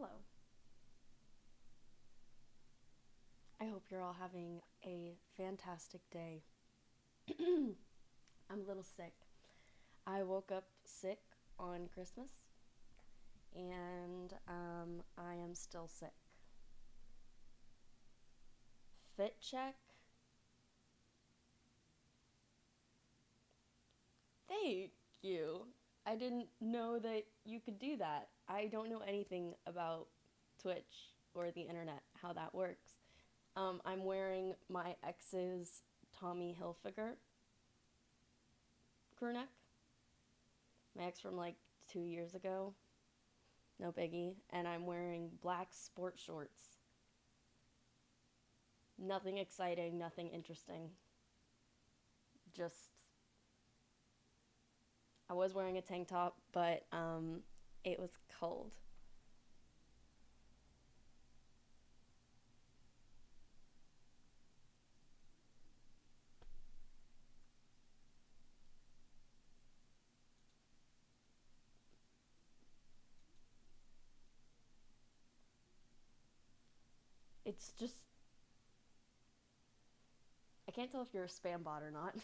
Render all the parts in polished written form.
Hello. I hope you're all having a fantastic day. I'm a little sick. I woke up sick on Christmas and I am still sick. Fit check? Thank you. I didn't know that you could do that. I don't know anything about Twitch or the internet, how that works. I'm wearing my ex's Tommy Hilfiger crew neck. My ex from like 2 years ago. No biggie. And I'm wearing black sport shorts. Nothing exciting, nothing interesting. Just, I was wearing a tank top, but it was cold. It's just, I can't tell if you're a spam bot or not.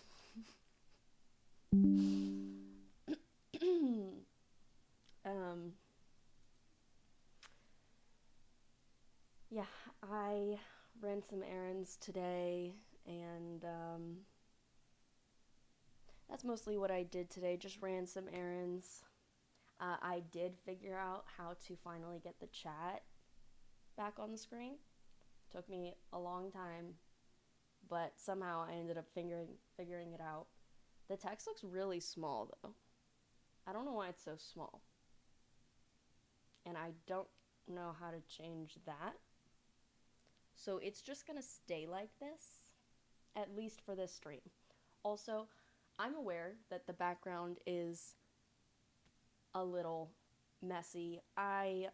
um, yeah, I ran some errands today, and that's mostly what I did today. Just ran some errands. I did figure out how to finally get the chat back on the screen. Took me a long time, but somehow I ended up figuring it out. The text looks really small though. I don't know why it's so small. And I don't know how to change that. So it's just going to stay like this at least for this stream. Also, I'm aware that the background is a little messy. I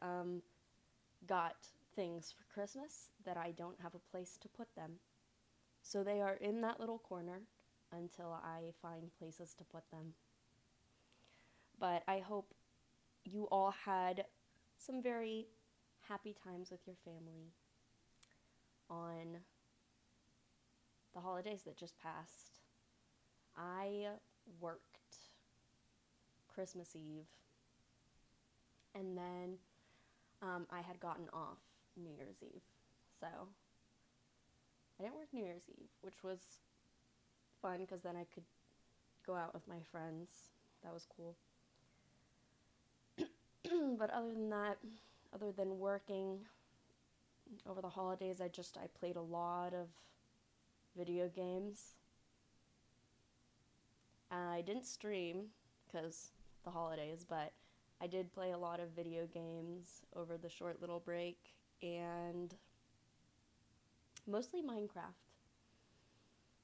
got things for Christmas that I don't have a place to put them. So they are in that little corner until I find places to put them. But I hope you all had some very happy times with your family on the holidays that just passed. I worked Christmas Eve, and then I had gotten off New Year's Eve. So I didn't work New Year's Eve, which was fun because then I could go out with my friends. That was cool. But other than that, other than working over the holidays, I played a lot of video games. I didn't stream because the holidays, but I did play a lot of video games over the short little break, and mostly Minecraft.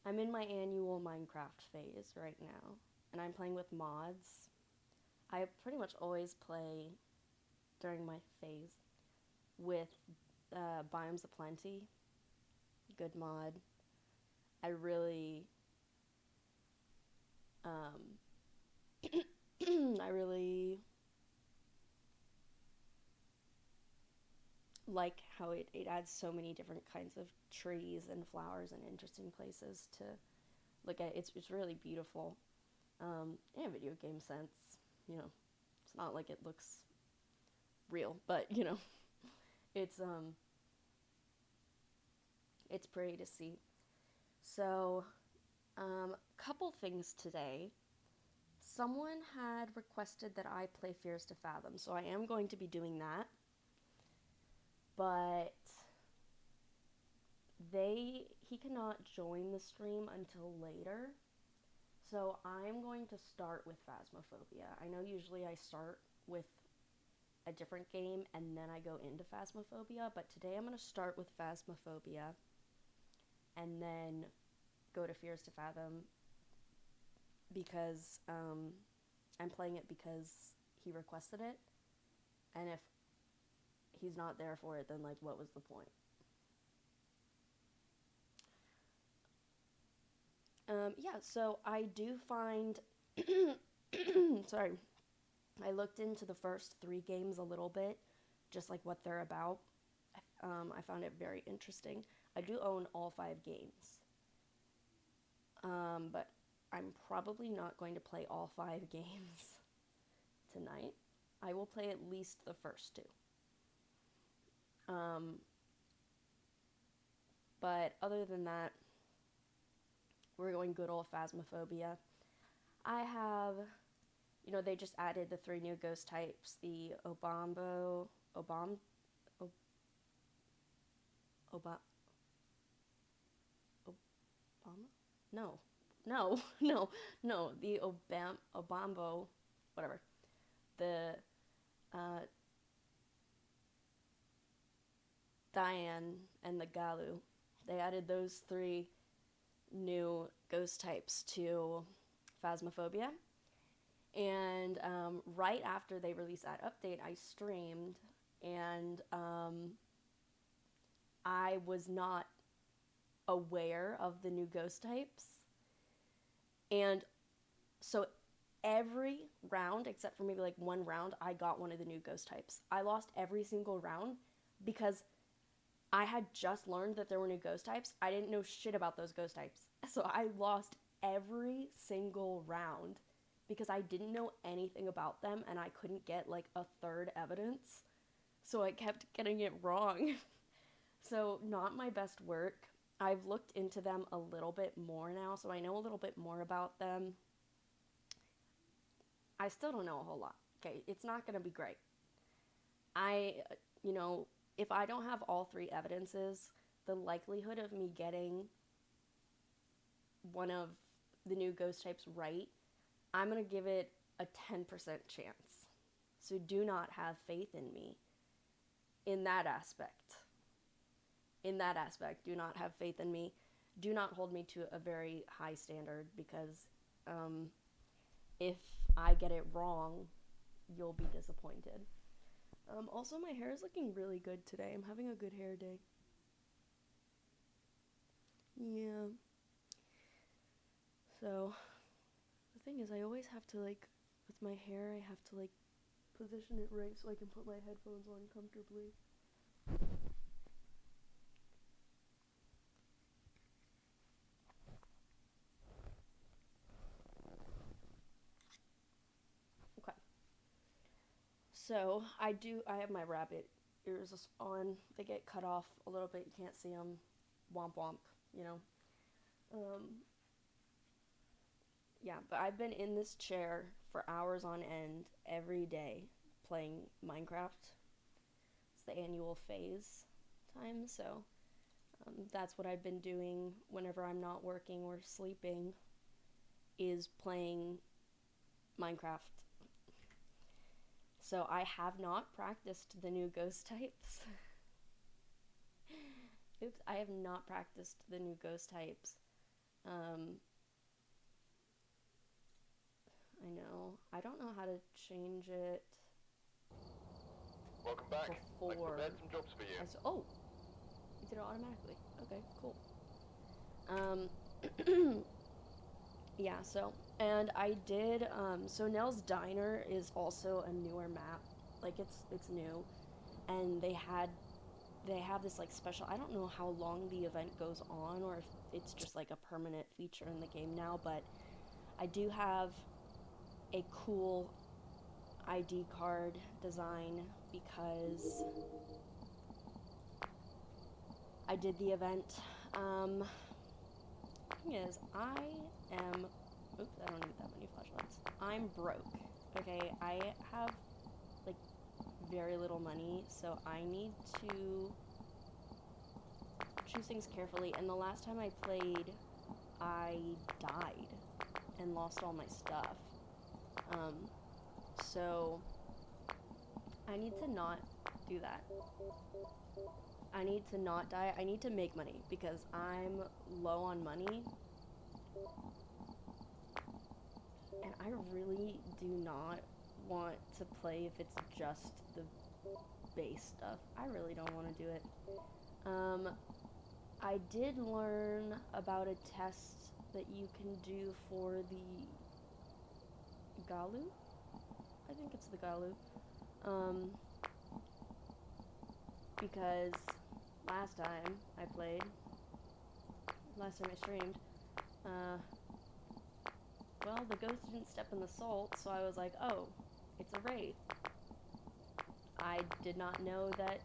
I'm in my annual Minecraft phase right now, and I'm playing with mods. I pretty much always play during my phase with Biomes of Plenty. Good mod. I really, um, I really like how it adds so many different kinds of trees and flowers and interesting places to look at. It's really beautiful. In a video game sense, you know, it's not like it looks real, but it's it's pretty to see. So, couple things today. Someone had requested that I play Fears to Fathom, so I am going to be doing that. But he cannot join the stream until later. So I'm going to start with Phasmophobia. I know usually I start with a different game and then I go into Phasmophobia, but today I'm going to start with Phasmophobia and then go to Fears to Fathom because I'm playing it because he requested it. And if he's not there for it, then like what was the point? Yeah, so I do find sorry. I looked into the first 3 games a little bit just like what they're about. I found it very interesting. I do own all 5 games, but I'm probably not going to play all 5 games tonight. I will play at least the first 2. But other than that, we're going good old Phasmophobia. I have, they just added the 3 new ghost types, the Obama? No, no, no, no, the Obambo, whatever. The Diane and the Galu. They added those 3 new ghost types to Phasmophobia. And right after they released that update, I streamed, and I was not aware of the new ghost types. And so every round, except for maybe like 1 round, I got one of the new ghost types. I lost every single round because I had just learned that there were new ghost types. I didn't know shit about those ghost types. So I lost every single round because I didn't know anything about them, and I couldn't get like a third evidence. So I kept getting it wrong. So not my best work. I've looked into them a little bit more now, so I know a little bit more about them. I still don't know a whole lot. Okay, it's not going to be great. If I don't have all 3 evidences, the likelihood of me getting one of the new ghost types right, I'm going to give it a 10% chance. So do not have faith in me in that aspect. Do not have faith in me. Do not hold me to a very high standard, because if I get it wrong, you'll be disappointed. Also, my hair is looking really good today. I'm having a good hair day. Yeah. So, the thing is, I always have to, with my hair, I have to, position it right so I can put my headphones on comfortably. Okay. So, I have my rabbit ears on. They get cut off a little bit. You can't see them. Womp womp, Yeah, but I've been in this chair for hours on end every day playing Minecraft. It's the annual phase time, so that's what I've been doing whenever I'm not working or sleeping, is playing Minecraft. So I have not practiced the new ghost types. Oops, I have not practiced the new ghost types. I know. I don't know how to change it. Welcome back. Before I've prepared some jobs for you. Oh, it did it automatically. Okay, cool. Yeah, so, and I did, so Nell's Diner is also a newer map. It's new. And they have this, special, I don't know how long the event goes on, or if it's just, a permanent feature in the game now, but I do have a cool ID card design because I did the event. Thing is, I am, oops, I don't need that many flashlights. I'm broke, okay? I have, very little money, so I need to choose things carefully, and the last time I played, I died and lost all my stuff. So I need to not do that. I need to not die. I need to make money because I'm low on money. And I really do not want to play if it's just the base stuff. I really don't want to do it. I did learn about a test that you can do for the Galu? I think it's the Galu. because last time I streamed, uh, well, the ghost didn't step in the salt, so I was like, oh, it's a wraith. I did not know that,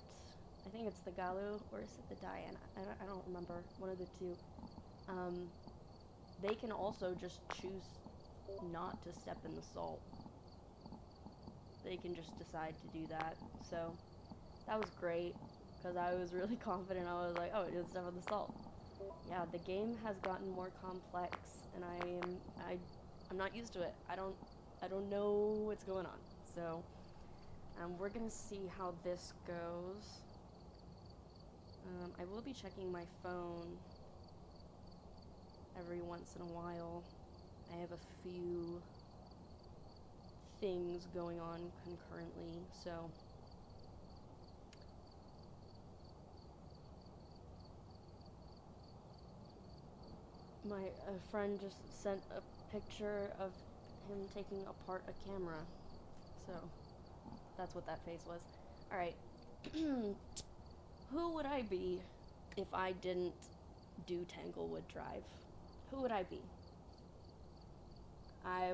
I think it's the Galu, or is it the Diane? I don't remember, one of the two. They can also just choose not to step in the salt. They can just decide to do that, so that was great, because I was really confident. I was like, oh, it didn't step in the salt. Yeah, the game has gotten more complex, and I'm not used to it. I don't know what's going on. So, we're gonna see how this goes. I will be checking my phone every once in a while. I have a few things going on concurrently, so my friend just sent a picture of him taking apart a camera, so that's what that face was. Alright. Who would I be if I didn't do Tanglewood Drive? Who would I be? I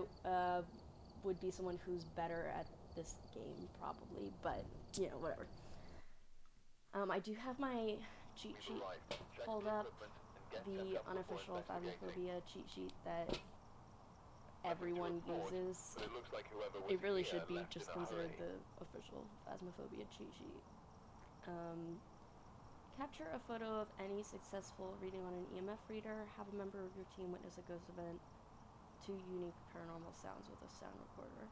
would be someone who's better at this game, probably, but, you know, whatever. I do have my cheat sheet pulled up, the unofficial Phasmophobia cheat sheet that everyone uses. It really should be just considered the official Phasmophobia cheat sheet. Capture a photo of any successful reading on an EMF reader. Have a member of your team witness a ghost event. 2 unique paranormal sounds with a sound recorder.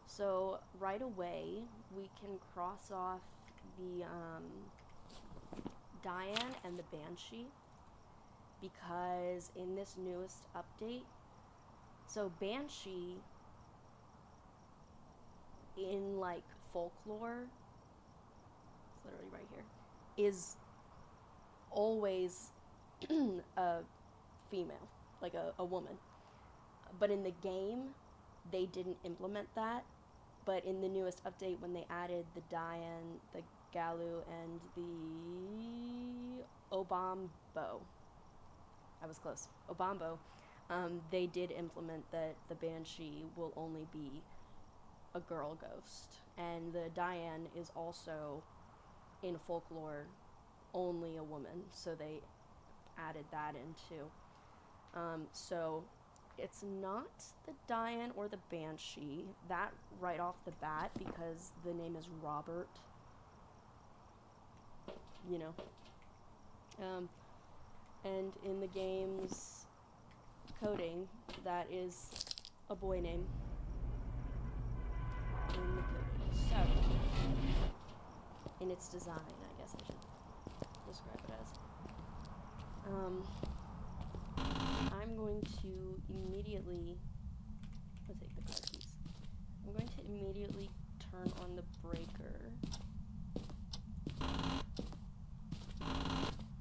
So right away, we can cross off the Diane and the Banshee, because in this newest update, so Banshee in like folklore, it's literally right here, is always a female, like a woman. But in the game, they didn't implement that. But in the newest update, when they added the Diane, the Galu, and the Obambo, I was close, Obambo, they did implement that the Banshee will only be a girl ghost. And the Diane is also, in folklore, only a woman, so they added that in too. So it's not the Diane or the Banshee, that right off the bat, because the name is Robert, you know. And in the game's coding, that is a boy name in the coding. So, in its design, I guess I should describe it as. I'm going to immediately, let's take the car keys. I'm going to immediately turn on the breaker.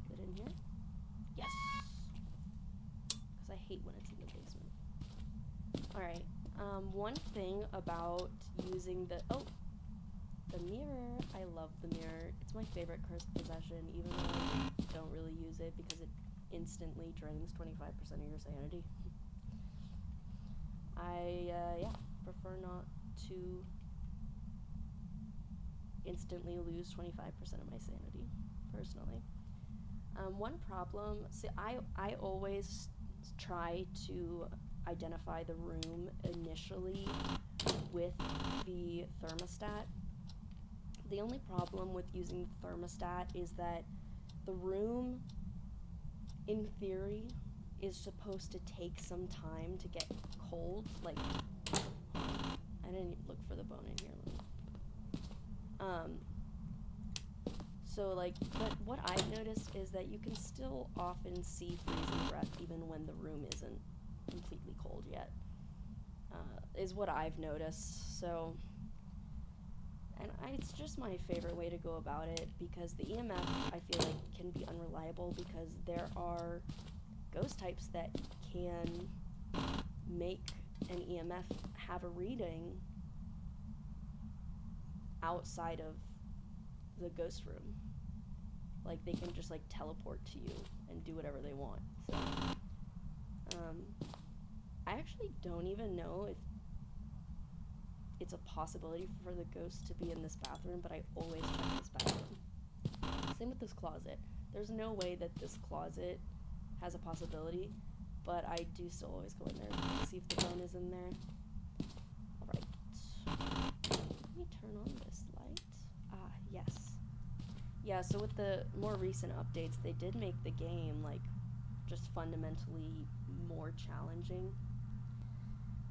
Is it in here? Yes! Because I hate when it's in the basement. Alright, one thing about using the mirror, I love the mirror. It's my favorite cursed possession, even though I don't really use it because it instantly drains 25% of your sanity. I prefer not to instantly lose 25% of my sanity, personally. One problem, see, I always try to identify the room initially with the thermostat. The only problem with using the thermostat is that the room, in theory, is supposed to take some time to get cold. Like, I didn't look for the bone in here. So, like, but what I've noticed is that you can still often see freezing breath even when the room isn't completely cold yet, is what I've noticed. So, and it's just my favorite way to go about it, because the EMF, I feel like, can be unreliable, because there are ghost types that can make an EMF have a reading outside of the ghost room. like they can just like teleport to you and do whatever they want. So I actually don't even know if it's a possibility for the ghost to be in this bathroom, but I always check this bathroom. Same with this closet. There's no way that this closet has a possibility, but I do still always go in there to see if the bone is in there. Alright. Let me turn on this light. Ah, yes. Yeah, so with the more recent updates, they did make the game, like, just fundamentally more challenging.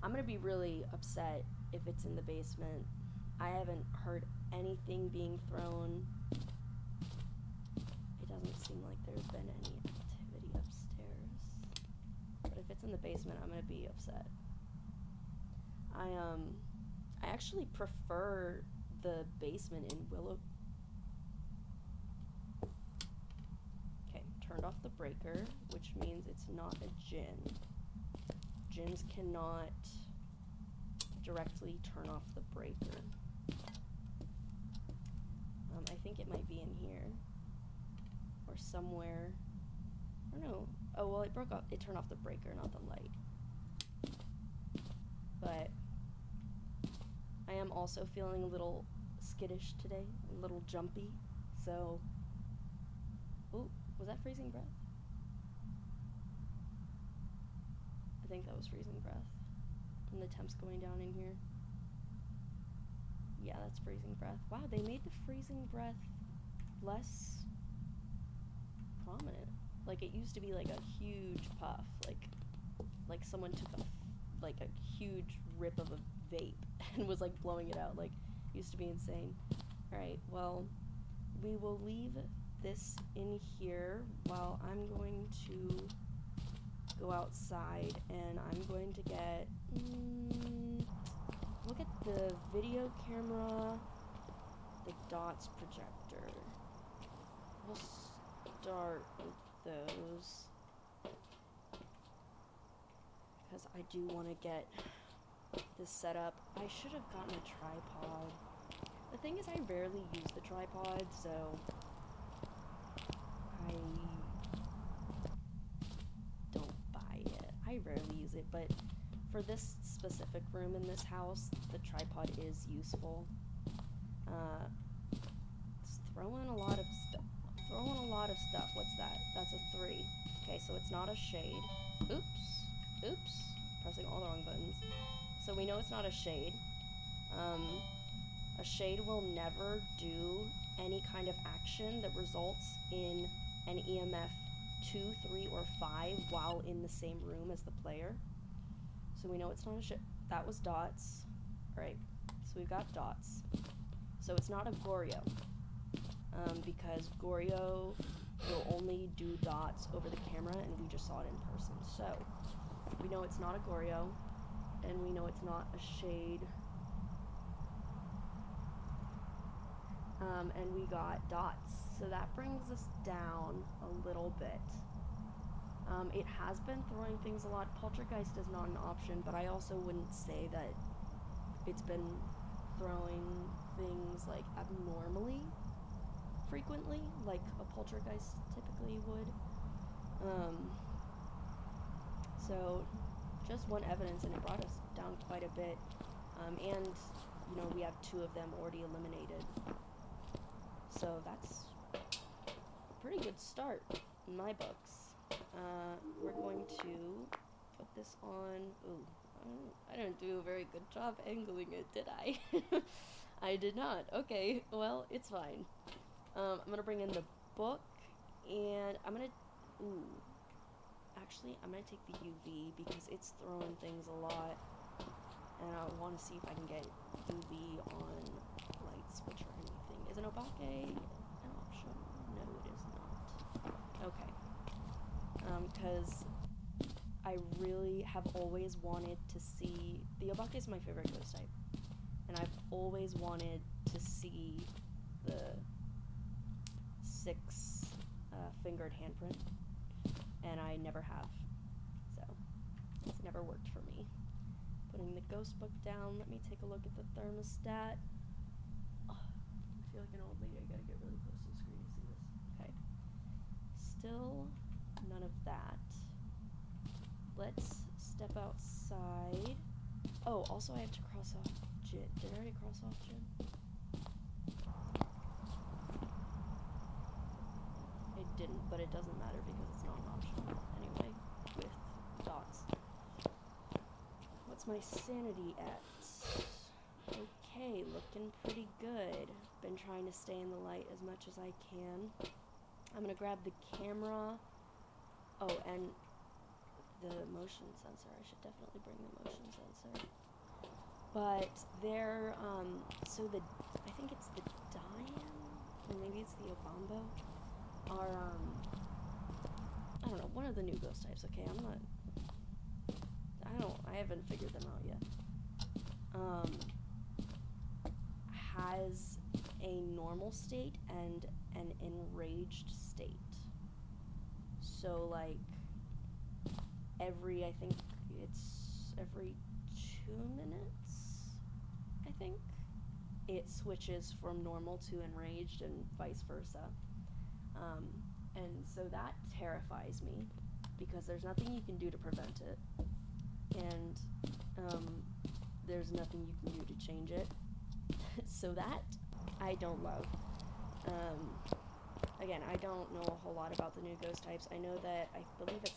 I'm gonna be really upset if it's in the basement. I haven't heard anything being thrown. It doesn't seem like there's been any activity upstairs. But if it's in the basement, I'm gonna be upset. I actually prefer the basement in Willow. Okay, turned off the breaker, which means it's not a djinn. Djinns cannot directly turn off the breaker. I think it might be in here. Or somewhere. I don't know. Oh, well, it broke off. It turned off the breaker, not the light. But I am also feeling a little skittish today. A little jumpy. So. Ooh, was that freezing breath? I think that was freezing breath. And the temps going down in here. Yeah, that's freezing breath. Wow, they made the freezing breath less prominent. Like, it used to be like a huge puff. Like someone took a huge rip of a vape and was like blowing it out. Like, it used to be insane. Alright, well, we will leave this in here while I'm going to go outside and I'm going to get look at the video camera, the dots projector. We'll start with those because I do want to get this set up. I should have gotten a tripod. The thing is, I rarely use the tripod, so I rarely use it, but for this specific room in this house, the tripod is useful. It's throwing a lot of stuff. What's that? That's a 3. Okay, so it's not a shade. Oops. Pressing all the wrong buttons. So we know it's not a shade. A shade will never do any kind of action that results in an EMF 2, 3, or 5 while in the same room as the player. So we know it's not a shit. That was dots. Alright, so we've got dots. So it's not a Goryo. Because Goryo will only do dots over the camera, and we just saw it in person. So we know it's not a Goryo, and we know it's not a shade. And we got dots. So that brings us down a little bit. It has been throwing things a lot. Poltergeist is not an option, but I also wouldn't say that it's been throwing things like abnormally frequently, like a poltergeist typically would. So just one evidence, and it brought us down quite a bit. And, you know, we have 2 of them already eliminated. So that's a pretty good start in my books. We're going to put this on. Ooh, I didn't do a very good job angling it, did I? I did not. Okay, well, it's fine. I'm gonna bring in the book, and I'm gonna. Ooh. Actually, I'm gonna take the UV because it's throwing things a lot, and I want to see if I can get UV on light switch or anything. Is an Obake an option? No, it is not. Okay. Because I really have always wanted to see... The Obake is my favorite ghost type. And I've always wanted to see the 6 fingered handprint. And I never have. So, it's never worked for me. Putting the ghost book down. Let me take a look at the thermostat. Oh, I feel like an old lady. I gotta get really close to the screen to see this. Okay. that. Let's step outside. Oh, also I have to cross off Jin. Did I already cross off Jin? It didn't, but it doesn't matter because it's not an option anyway with dots. What's my sanity at? Okay, looking pretty good. Been trying to stay in the light as much as I can. I'm gonna grab the camera. Oh, and the motion sensor. I should definitely bring the motion sensor. But they're, I think it's the Dian, or maybe it's the Obambo, are, I don't know, one of the new ghost types, okay? I haven't figured them out yet. Has a normal state and an enraged state. So, like, I think it's every 2 minutes, I think, it switches from normal to enraged and vice versa. And so that terrifies me, because there's nothing you can do to prevent it, and there's nothing you can do to change it. So that I don't love. Again, I don't know a whole lot about the new ghost types. I know that I believe it's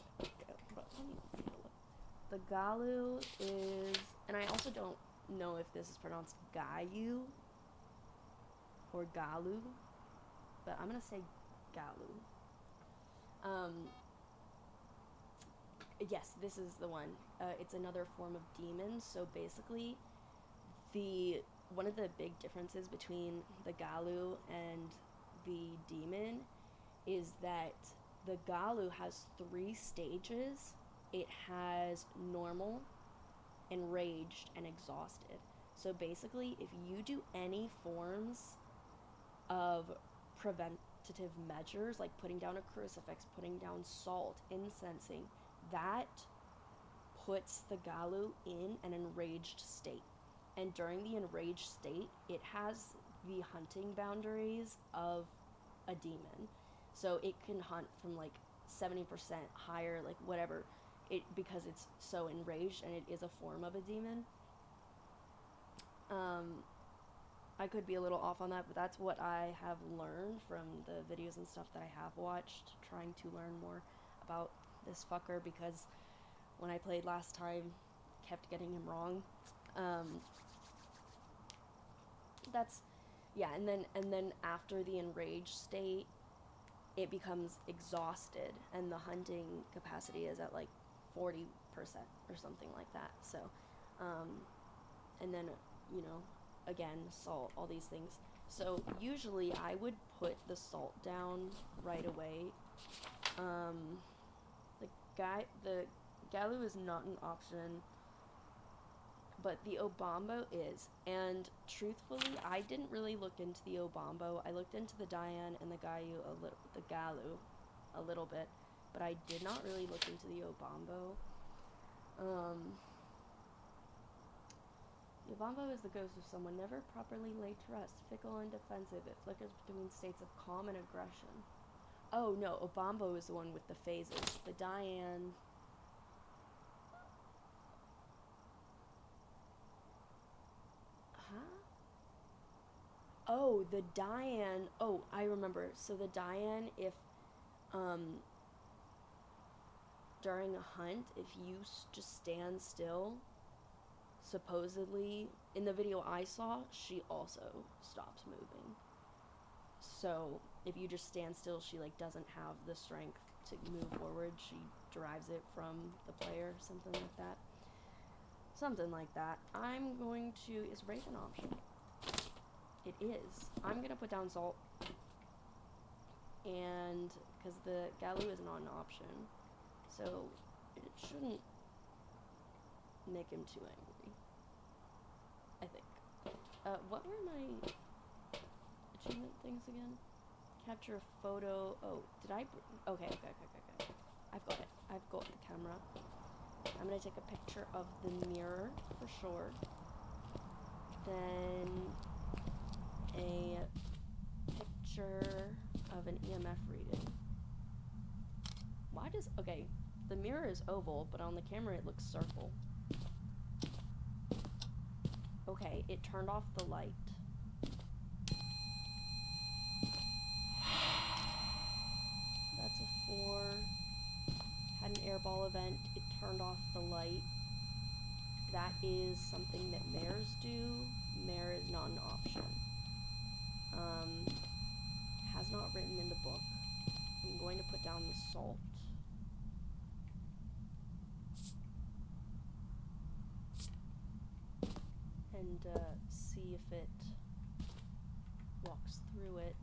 the Galu is, and I also don't know if this is pronounced Gayu or Galu, but I'm gonna say Galu. Yes, this is the one. It's another form of demon. So basically, one of the big differences between the Galu and the demon is that the Galu has 3 stages. It has normal, enraged, and exhausted. So basically, if you do any forms of preventative measures, like putting down a crucifix, putting down salt, incensing, that puts the Galu in an enraged state. And during the enraged state, it has the hunting boundaries of a demon. So it can hunt from like 70% higher, like whatever, because it's so enraged and it is a form of a demon. I could be a little off on that, but that's what I have learned from the videos and stuff that I have watched, trying to learn more about this fucker, because when I played last time, kept getting him wrong. And then after the enraged state, it becomes exhausted, and the hunting capacity is at like 40% or something like that. So, and then, again, salt, all these things. So usually I would put the salt down right away. The Galu is not an option, but the Obambo is. And truthfully, I didn't really look into the Obambo. I looked into the Dian and the Galu a little bit, but I did not really look into the Obambo. The Obambo is the ghost of someone never properly laid to rest, fickle and defensive. It flickers between states of calm and aggression. Oh no, Obambo is the one with the phases. The Dian... Huh? Oh, the Dian... Oh, I remember. So the Dian, if, during a hunt, if you just stand still, supposedly, in the video I saw, she also stops moving. So, if you just stand still, she, like, doesn't have the strength to move forward. She derives it from the player, something like that. Something like that. I'm going to... Is Wraith an option? It is. I'm going to put down Salt. And... because the Galu is not an option. So, it shouldn't make him too angry. I think. What were my achievement things again? Capture a photo. Oh, did I... Okay. I've got it. I've got the camera. I'm gonna take a picture of the mirror for sure. Then a picture of an EMF reading. Why Why does... Okay, the mirror is oval, but on the camera it looks circle. Okay, it turned off the light. That's a 4. Had an airball event. It turned off the light. That is something that mares do. Mare is not an option. Has not written in the book. I'm going to put down the salt. And see if it walks through it.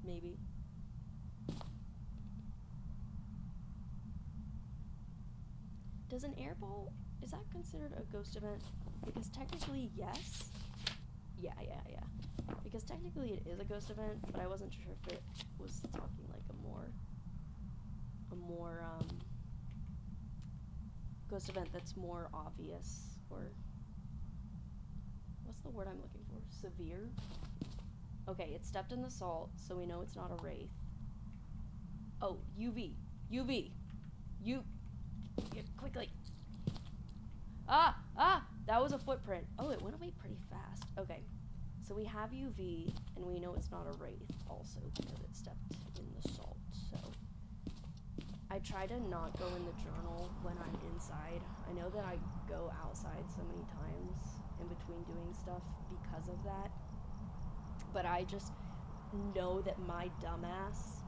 Maybe. Does an airball, is that considered a ghost event? Because technically, yes. Yeah. Because technically it is a ghost event, but I wasn't sure if it was talking like a more ghost event that's more obvious, or what's the word I'm looking for? Severe? Okay, it stepped in the salt, so we know it's not a wraith. Oh, UV. Quickly. Ah! That was a footprint. Oh, it went away pretty fast. Okay, so we have UV, and we know it's not a wraith also because it stepped in the salt, so. I try to not go in the journal when I'm inside. I know that I go outside so many times in between doing stuff because of that, but I just know that my dumbass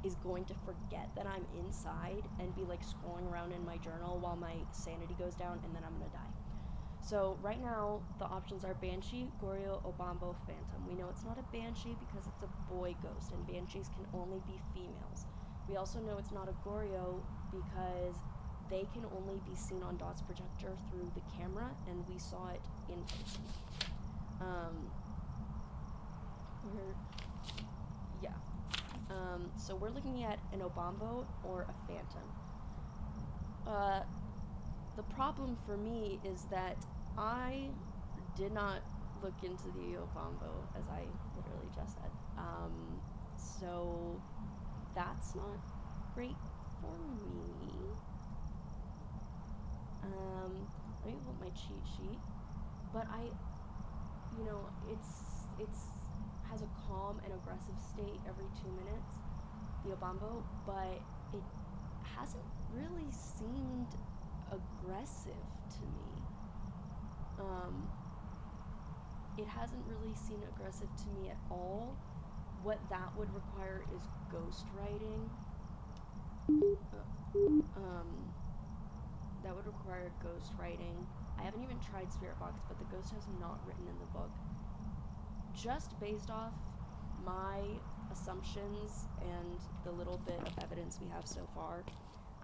is going to forget that I'm inside and be like scrolling around in my journal while my sanity goes down, and then I'm gonna die. So right now the options are Banshee, Goryo, Obambo, Phantom. We know it's not a Banshee because it's a boy ghost, and Banshees can only be females. We also know it's not a Goryo because they can only be seen on Dot's projector through the camera, and we saw it in person. So we're looking at an Obambo or a Phantom. The problem for me is that I did not look into the Obambo, as I literally just said. So that's not great for me. Let me pull up my cheat sheet. But it's has a calm and aggressive state every 2 minutes, the Obambo, but it hasn't really seemed aggressive to me. It hasn't really seemed aggressive to me at all. What that would require is ghostwriting. That would require ghostwriting. I haven't even tried Spirit Box, but the ghost has not written in the book. Just based off my assumptions and the little bit of evidence we have so far,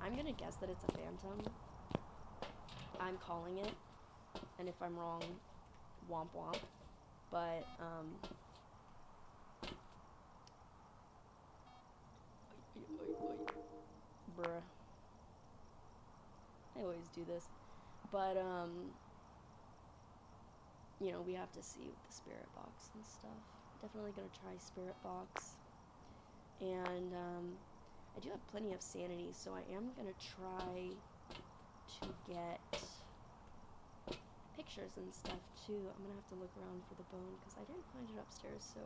I'm gonna guess that it's a Phantom. I'm calling it, and if I'm wrong, womp womp. But bruh, I always do this. But we have to see with the Spirit Box and stuff. Definitely gonna try Spirit Box. And I do have plenty of sanity, so I am gonna try to get pictures and stuff too. I'm gonna have to look around for the bone because I didn't find it upstairs, so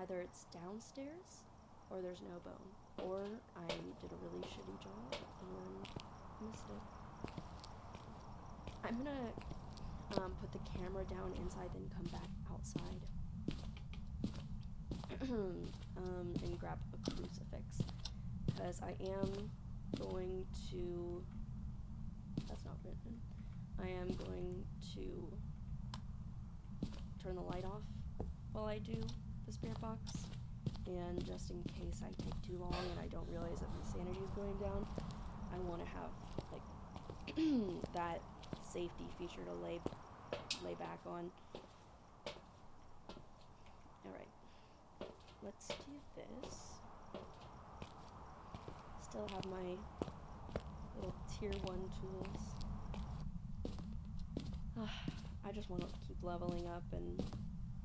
either it's downstairs or there's no bone, or I did a really shitty job and missed it. I'm gonna put the camera down inside, then come back outside and grab a crucifix, because I am going to, that's not written, I am going to turn the light off while I do the Spirit Box, and just in case I take too long and I don't realize that my sanity is going down, I want to have like that safety feature to lay back on. Alright, let's do this. Still have my little tier 1 tools. I just want to keep leveling up and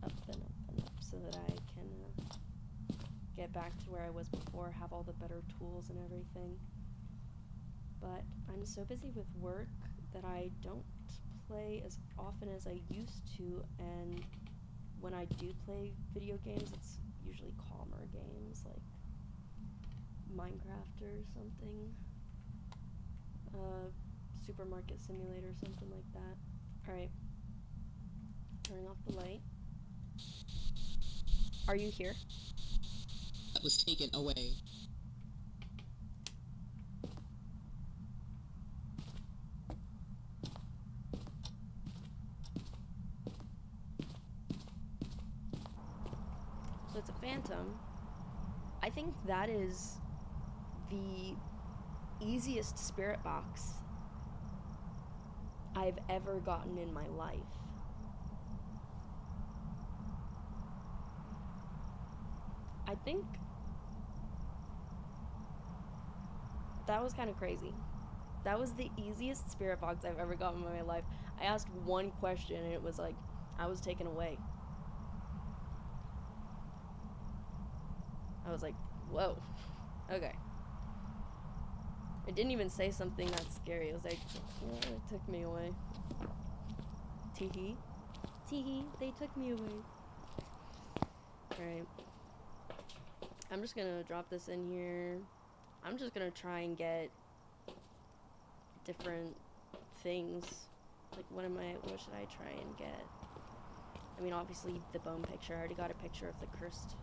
up and up and up so that I can get back to where I was before, have all the better tools and everything. But I'm so busy with work that I don't play as often as I used to, and when I do play video games, it's usually calmer games like Minecraft or something, Supermarket Simulator, something like that. Alright, turning off the light. Are you here? That was taken away. So it's a phantom. I think that is the easiest spirit box I've ever gotten in my life. I think that was kind of crazy. That was the easiest spirit box I've ever gotten in my life. I asked one question and it was like, I was taken away. I was like, whoa, okay. It didn't even say something that scary. It was like, oh, it took me away. Teehee. Teehee, they took me away. Alright. I'm just gonna drop this in here. I'm just gonna try and get different things. Like, what should I try and get? I mean, obviously the bone picture. I already got a picture of the cursed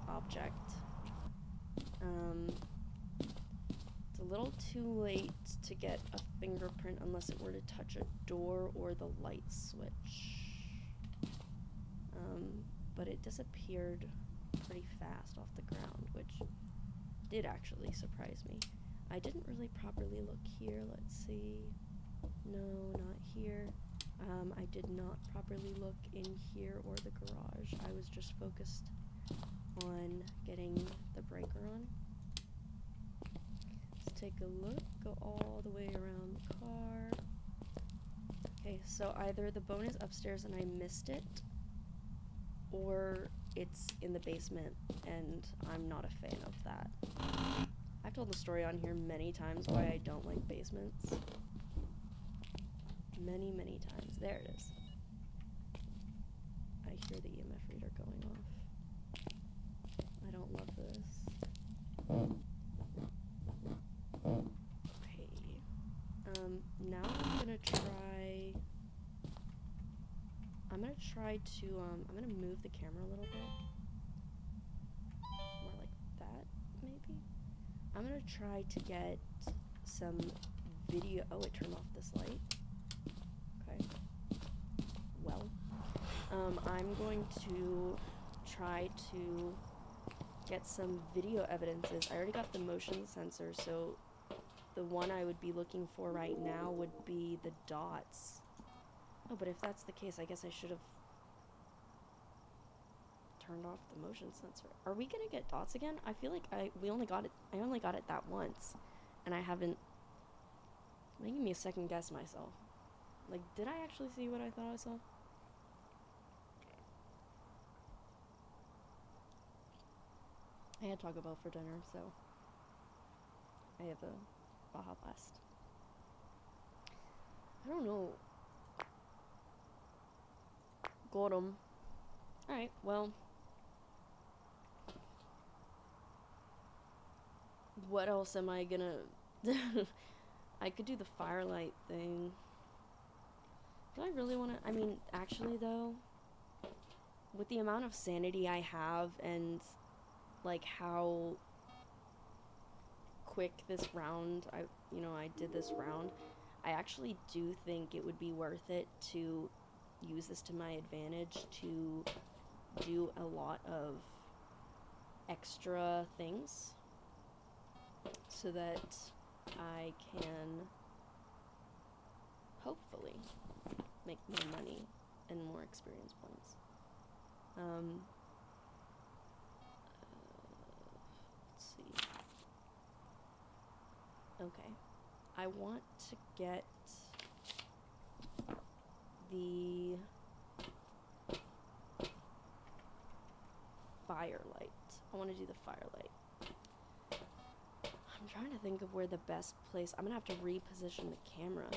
object. It's a little too late to get a fingerprint unless it were to touch a door or the light switch. But it disappeared pretty fast off the ground, which did actually surprise me. I didn't really properly look here. Let's see. No, not here. I did not properly look in here or the garage. I was just focused on getting the breaker on. Let's take a look. Go all the way around the car. Okay, so either the bone is upstairs and I missed it, or it's in the basement and I'm not a fan of that. I've told the story on here many times why I don't like basements. Many, many times. There it is. I hear the EMF reader going off. I don't love this. Okay. Now I'm gonna try to, I'm gonna move the camera a little bit. More like that, maybe? I'm gonna try to get some video. Oh, it turned off this light. Okay. Well, I'm going to try to get some video evidences. I already got the motion sensor, so the one I would be looking for right now would be the dots. Oh, but if that's the case, I guess I should have turned off the motion sensor. Are we gonna get dots again? I feel like I only got it that once, and I haven't. Making me second guess myself. Like, did I actually see what I thought I saw? I had Taco Bell for dinner, so I have a Baja Blast. I don't know. Got 'em. Alright, well. What else am I gonna... I could do the firelight thing. Do I really want to... I mean, actually, though, with the amount of sanity I have and, like, how quick this round, I did this round, I actually do think it would be worth it to use this to my advantage to do a lot of extra things so that I can hopefully make more money and more experience points. Let's see. Okay. I want to get the firelight. I want to do the firelight. I'm trying to think of where the best place. I'm gonna have to reposition the camera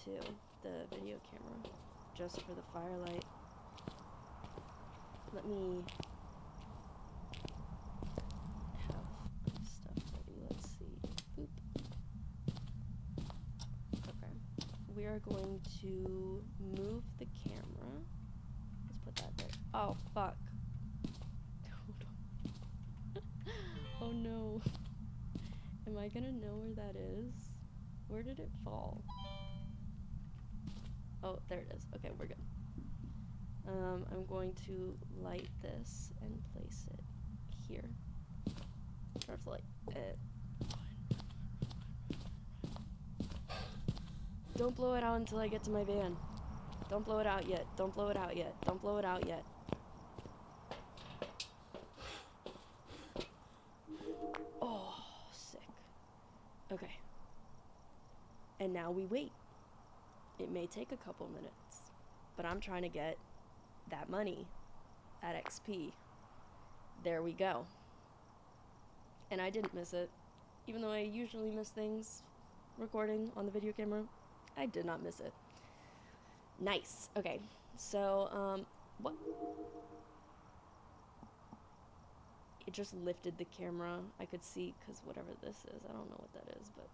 too, the video camera, just for the firelight. Let me have stuff ready. Let's see. Boop. Okay. We are going to move the camera. Let's put that there. Oh, fuck. Oh no. Am I gonna know where that is? Where did it fall? Oh, there it is. Okay, we're good. I'm going to light this and place it here. Roughly. Don't blow it out until I get to my van. Don't blow it out yet. Don't blow it out yet. Don't blow it out yet. Oh, sick. Okay. And now we wait. It may take a couple minutes, but I'm trying to get that money at XP. There we go. And I didn't miss it. Even though I usually miss things recording on the video camera, I did not miss it. Nice. Okay. So, what? It just lifted the camera. I could see, because whatever this is, I don't know what that is, but,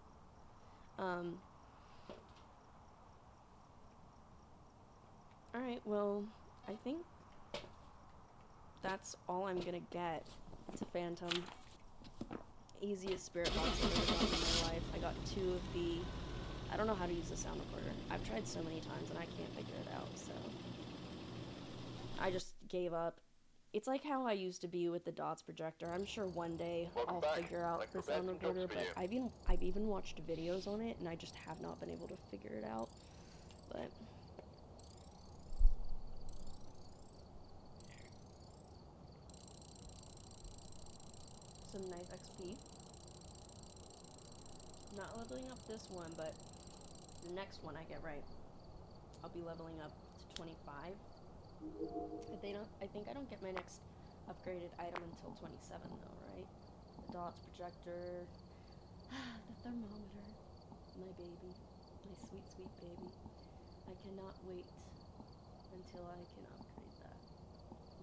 alright, well, I think that's all I'm gonna get. It's a Phantom. Easiest spirit box I've ever gotten in my life. I got 2 of the... I don't know how to use the sound recorder. I've tried so many times and I can't figure it out, so... I just gave up. It's like how I used to be with the DOTS projector. I'm sure one day I'll figure out the sound recorder, but I've even watched videos on it and I just have not been able to figure it out. But... some nice XP. Not leveling up this one, but the next one I get right, I'll be leveling up to 25. I think I don't get my next upgraded item until 27 though, right? The DOTS projector, the thermometer, my baby, my sweet, sweet baby. I cannot wait until I can upgrade that.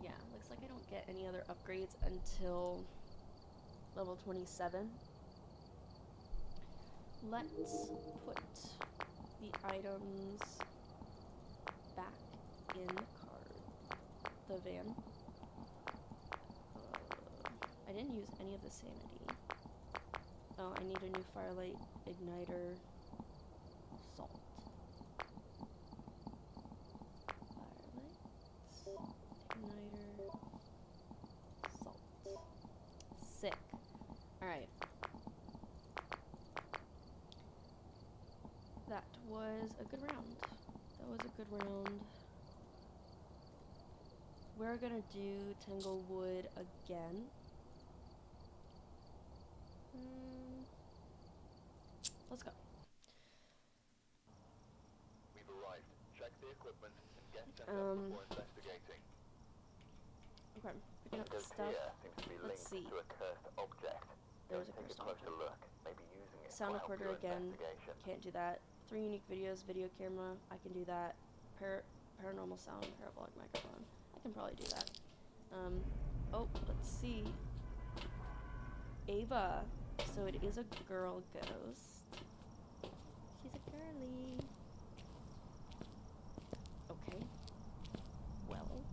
Yeah, looks like I don't get any other upgrades until level 27. Let's put the items back in the the van. I didn't use any of the sanity. Oh, I need a new firelight igniter salt. Firelight igniter salt. Sick. Alright. That was a good round. That was a good round. We're gonna do Tanglewood again. Let's go. We've arrived. Check the equipment and get sent up before investigating. Okay, picking up the stuff. Here seems to be Let's linked see. to a cursed object. There's a Take cursed closer object. look. Maybe using it Sound will help recorder your again. investigation. Can't do that. 3 unique videos, video camera. I can do that. Paranormal sound, parabolic microphone. I can probably do that. Oh, let's see. Ava. So it is a girl ghost. She's a girly. Okay. Well.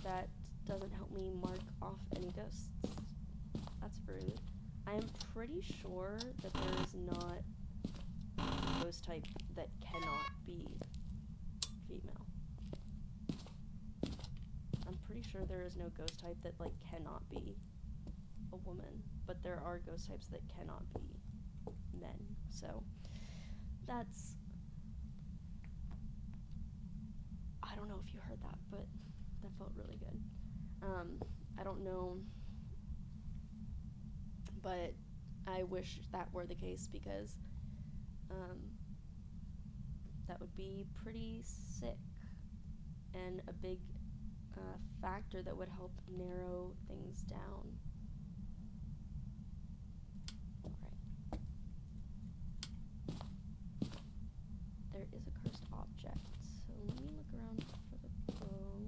That doesn't help me mark off any ghosts. That's rude. I am pretty sure that there is not a ghost type that cannot be female. I'm pretty sure there is no ghost type that, like, cannot be a woman. But there are ghost types that cannot be men. So, that's... I don't know if you heard that, but that felt really good. I don't know... But I wish that were the case because that would be pretty sick and a big factor that would help narrow things down. Alright. There is a cursed object, so let me look around for the bone.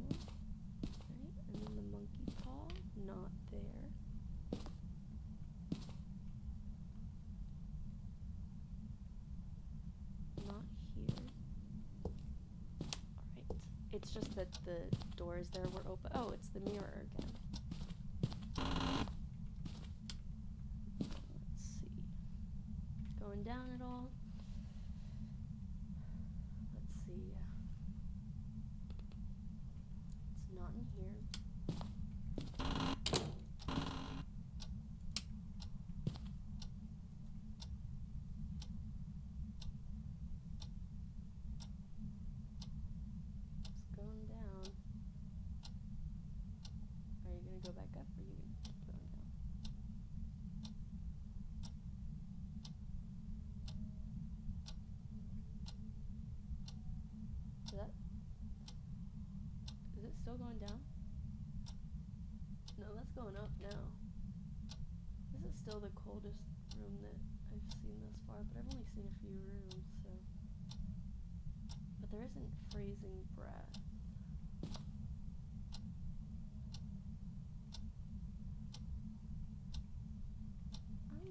Right, and then the monkey paw, not there. Not here. Alright. It's just that the doors there were open. Oh, it's the mirror again. Let's see. Going down at all? Let's see. It's not in here. It's going down. Are you gonna go back up, or are you gonna keep going down? Is it still going down? No, that's going up now. This is still the coldest room that I've seen thus far, but I've only seen a few rooms, so. But there isn't freezing breath. I'm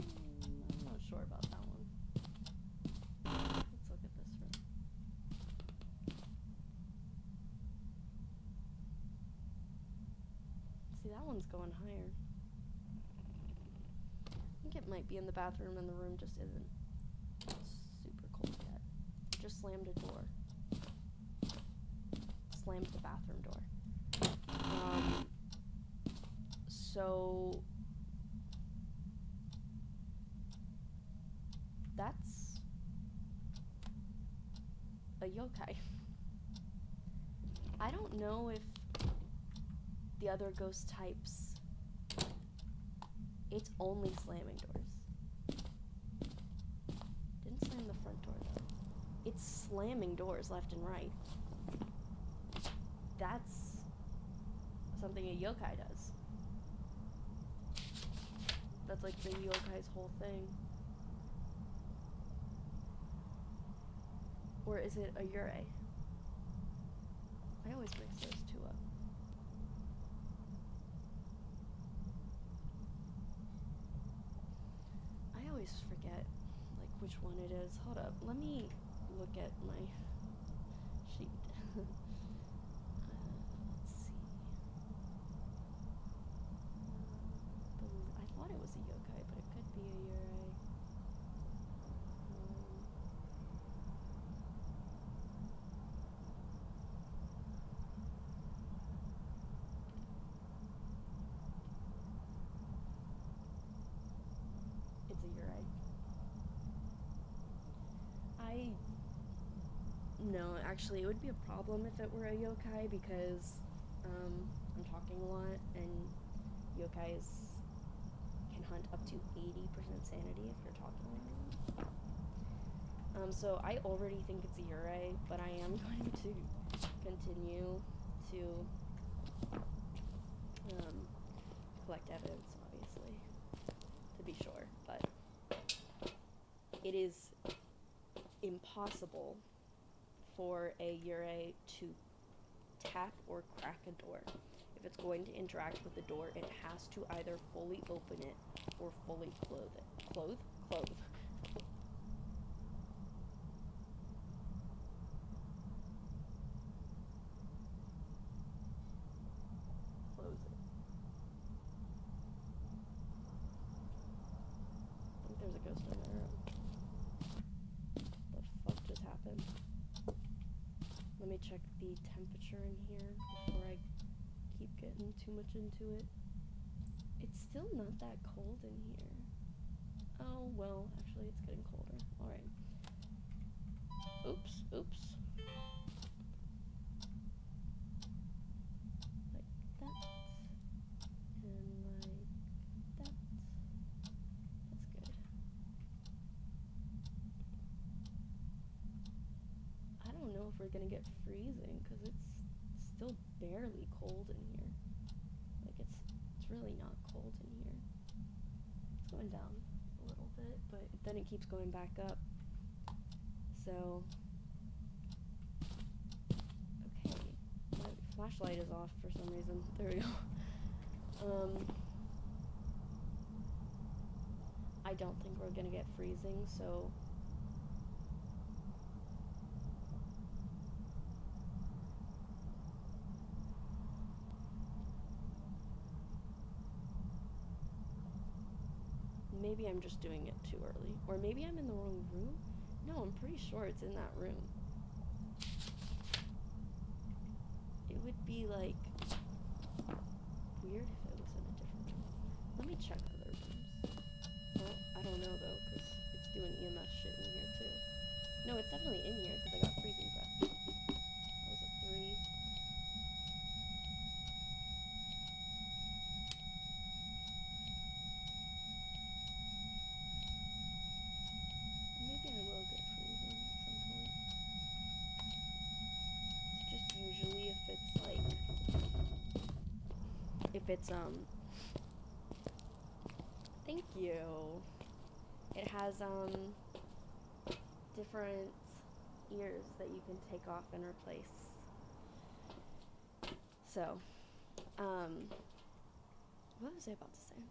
not sure about that one. Let's look at this room. See, that one's going higher. I think it might be in the bathroom and the room just isn't super cold yet. Just slammed a door. Slammed the bathroom door. So that's a yokai. I don't know if the other ghost types, it's only slamming doors. Didn't slam the front door though. It's slamming doors left and right. That's something a yokai does. That's like the yokai's whole thing. Or is it a yurei? I always mix those two up. I always forget, like, which one it is. Hold up, let me look at my sheet. Let's see. I thought it was a yokai, but it could be a yurei. It's a yurei. No, actually, it would be a problem if it were a yokai because I'm talking a lot, and yokais can hunt up to 80% sanity if you're talking a lot. So I already think it's a yurei, but I am going to continue to collect evidence, obviously, to be sure, but it is impossible for a yurei to tap or crack a door. If it's going to interact with the door, it has to either fully open it or fully close it. Close it. I think there's a ghost in my room. The fuck just happened? Let me check the temperature in here before I keep getting too much into it. It's still not that cold in here. Oh, well, actually it's getting colder. Alright. Oops. Like that. And like that. That's good. I don't know if we're gonna get freezing, because it's still barely cold in here. Like, it's really not cold in here. It's going down a little bit, but then it keeps going back up. So, okay, my flashlight is off for some reason. There we go. I don't think we're gonna get freezing, so maybe I'm just doing it too early. Or maybe I'm in the wrong room? No, I'm pretty sure it's in that room. It would be, like, weird if it was in a different room. Let me check other rooms. Well, I don't know, though, because it's doing EMF shit in here, too. No, it's definitely in here, because I got freezing breath. That was a 3. Maybe I will get freezing at some point. It's just usually if it's like, thank you. It has, different ears that you can take off and replace. So, what was I about to say?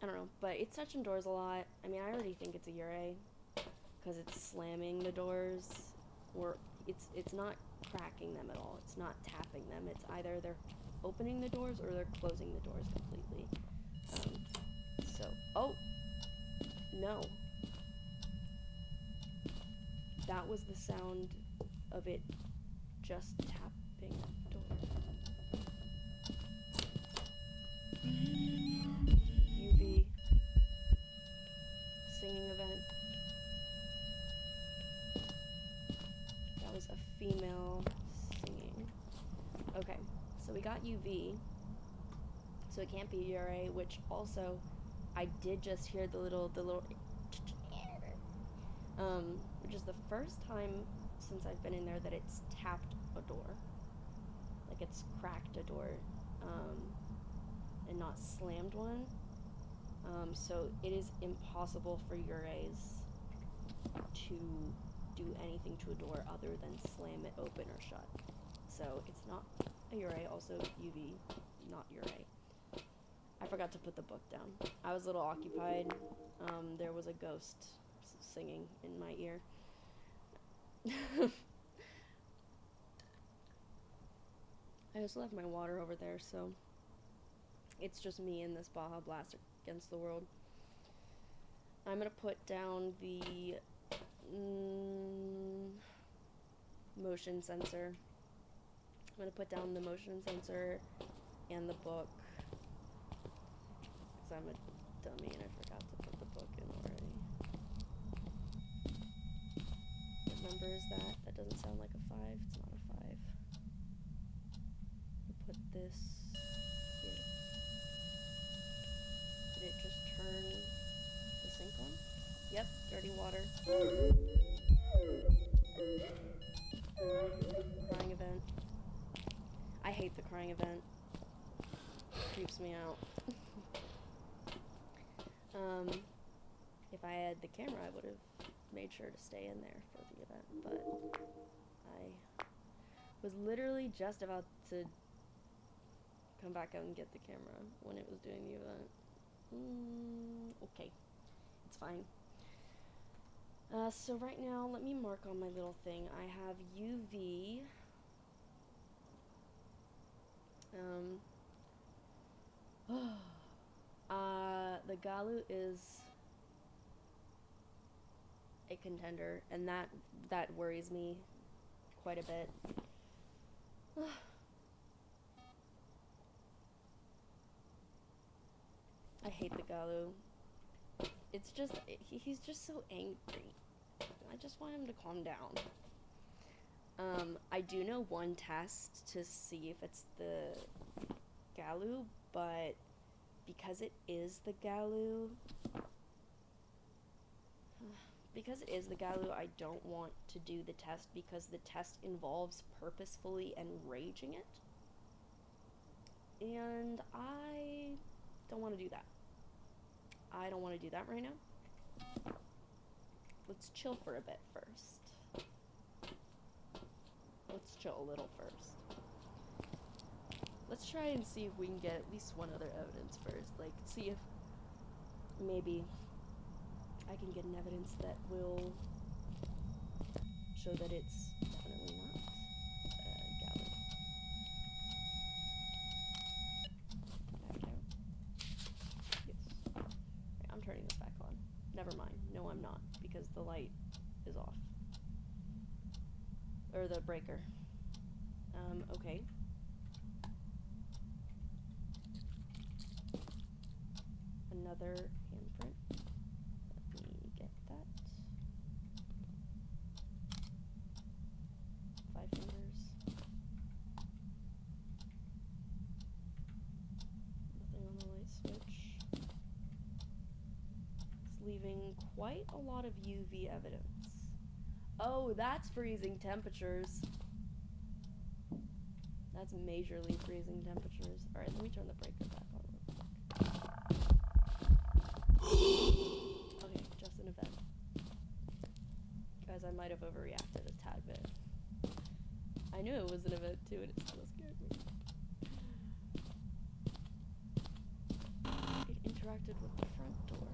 I don't know, but it's touching doors a lot. I mean, I already think it's a Yurei, because it's slamming the doors, or it's not cracking them at all. It's not tapping them. It's either they're opening the doors or they're closing the doors completely. Oh, no. That was the sound of it just tapping the door. UV. Singing event. That was a female singing. Okay, so we got UV. So it can't be Yurei, which also, I did just hear the little, which is the first time since I've been in there that it's tapped a door. Like it's cracked a door, and not slammed one. So it is impossible for Yureis to do anything to a door other than slam it open or shut. So it's not a Yurei, also UV, not Yurei. I forgot to put the book down. I was a little occupied. There was a ghost singing in my ear. I also left my water over there, so it's just me and this Baja Blast against the world. I'm gonna put down the motion sensor. I'm gonna put down the motion sensor and the book, because I'm a dummy and I forgot to put the book in already. What number is that? That doesn't sound like a 5. It's not a 5. I'll put this here. Did it just turn the sink on? Yep, dirty water. Crying event. I hate the crying event. It creeps me out. If I had the camera, I would have made sure to stay in there for the event, but I was literally just about to come back out and get the camera when it was doing the event. Okay, it's fine. So right now, let me mark on my little thing. I have UV. The Galu is a contender, and that worries me quite a bit. I hate the Galu. It's just, he's just so angry. I just want him to calm down. I do know one test to see if it's the Galu, but because it is the Galu, because it is the Galu, I don't want to do the test because the test involves purposefully enraging it. And I don't want to do that. I don't want to do that right now. Let's chill for a bit first. Let's chill a little first. Let's try and see if we can get at least one other evidence first. Like, see if maybe I can get an evidence that will show that it's definitely not Galu. Back out. Yes. Okay, I'm turning this back on. Never mind. No, I'm not, because the light is off. Or the breaker. Okay. Another handprint. Let me get that. 5 fingers. Nothing on the light switch. It's leaving quite a lot of UV evidence. Oh, that's freezing temperatures. That's majorly freezing temperatures. Alright, let me turn the breaker back on real quick. Okay, just an event. Guys, I might have overreacted a tad bit. I knew it was an event too, and it still scared me. It interacted with the front door.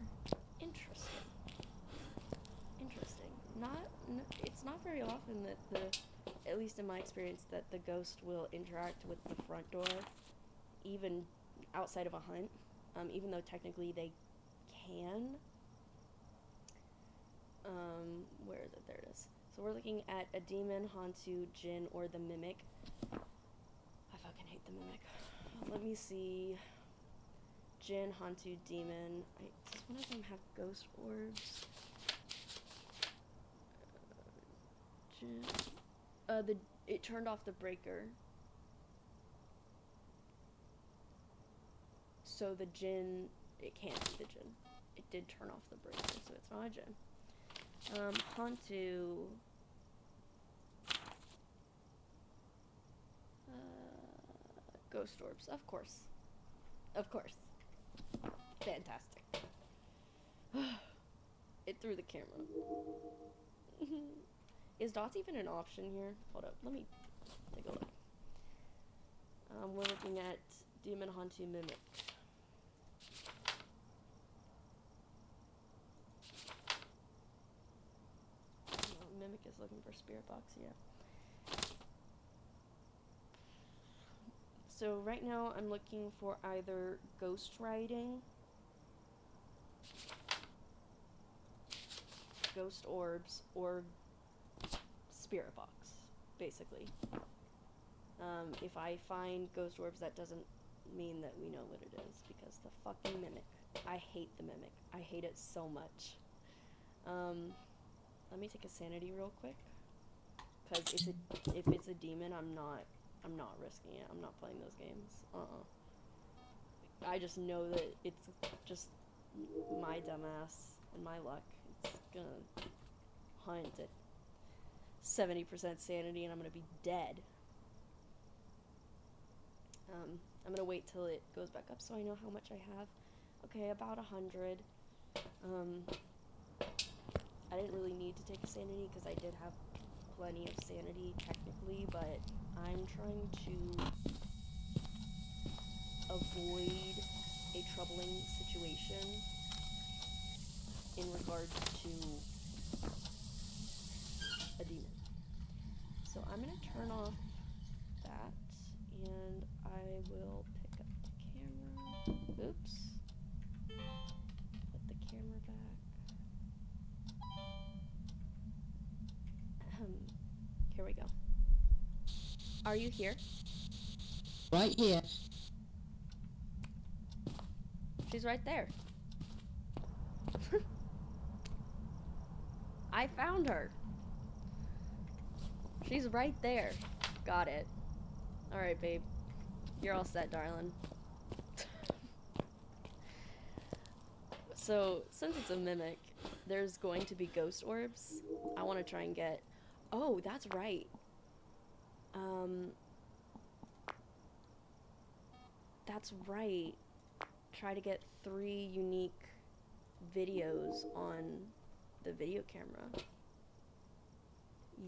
Interesting. Interesting. It's not very often that at least in my experience, that the ghost will interact with the front door, even outside of a hunt, even though technically they can. Where is it? There it is. So we're looking at a demon, Hantu, Jinn, or the Mimic. I fucking hate the Mimic. Let me see. Jinn, Hantu, Demon. Does one of them have ghost orbs? Jinn. It turned off the breaker. So the Jinn, it can't be the Jinn. It did turn off the breaker, so it's not a Jinn. Hantu. Ghost orbs, of course. Of course. Fantastic. It threw the camera. Is dots even an option here? Hold up, let me take a look. We're looking at Demon, Hantu, Mimic. Mimic is looking for spirit box, yeah. So right now I'm looking for either ghost writing, ghost orbs, or spirit box, basically. If I find ghost orbs, that doesn't mean that we know what it is, because the fucking Mimic. I hate the Mimic. I hate it so much. Let me take a sanity real quick, because if it's a demon, I'm not risking it. I'm not playing those games. I just know that it's just my dumbass and my luck. It's gonna hunt at 70% sanity, and I'm gonna be dead. I'm gonna wait till it goes back up so I know how much I have. Okay, about 100. I didn't really need to take a sanity because I did have plenty of sanity technically, but I'm trying to avoid a troubling situation in regards to a demon. So I'm gonna turn off that, and I will pick up the camera. Oops. Put the camera back. Here we go. Are you here? Right here. She's right there. I found her. She's right there. Got it. Alright, babe. You're all set, darling. So, since it's a Mimic, there's going to be ghost orbs. I want to try and get... Oh, that's right. That's right. Try to get 3 unique videos on the video camera.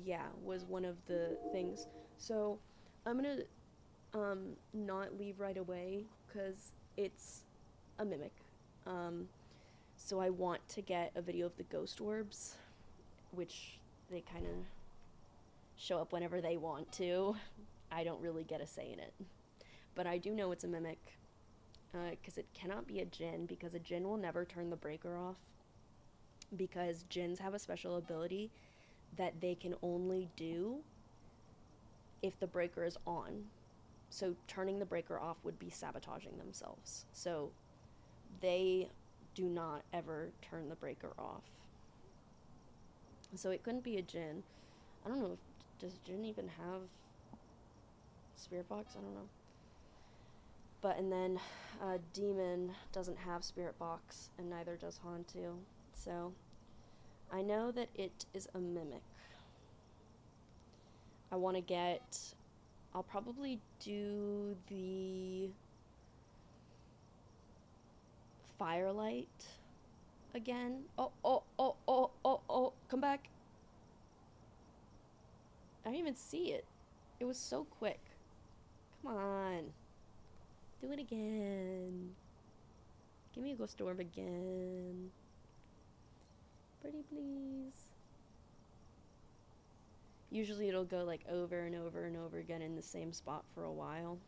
Yeah, was one of the things. So I'm gonna not leave right away because it's a mimic. So I want to get a video of the ghost orbs, which they kind of show up whenever they want to. I don't really get a say in it. But I do know it's a mimic, because it cannot be a djinn, because a djinn will never turn the breaker off, because djinns have a special ability that they can only do if the breaker is on. So turning the breaker off would be sabotaging themselves. So they do not ever turn the breaker off. So it couldn't be a djinn. I don't know, does djinn even have spirit box? I don't know. But, and then demon doesn't have spirit box, and neither does Hantu. So I know that it is a mimic. I want to get... I'll probably do the firelight again. Oh, come back. I didn't even see it. It was so quick. Come on. Do it again. Give me a ghost orb again. Pretty please. Usually it'll go like over and over and over again in the same spot for a while.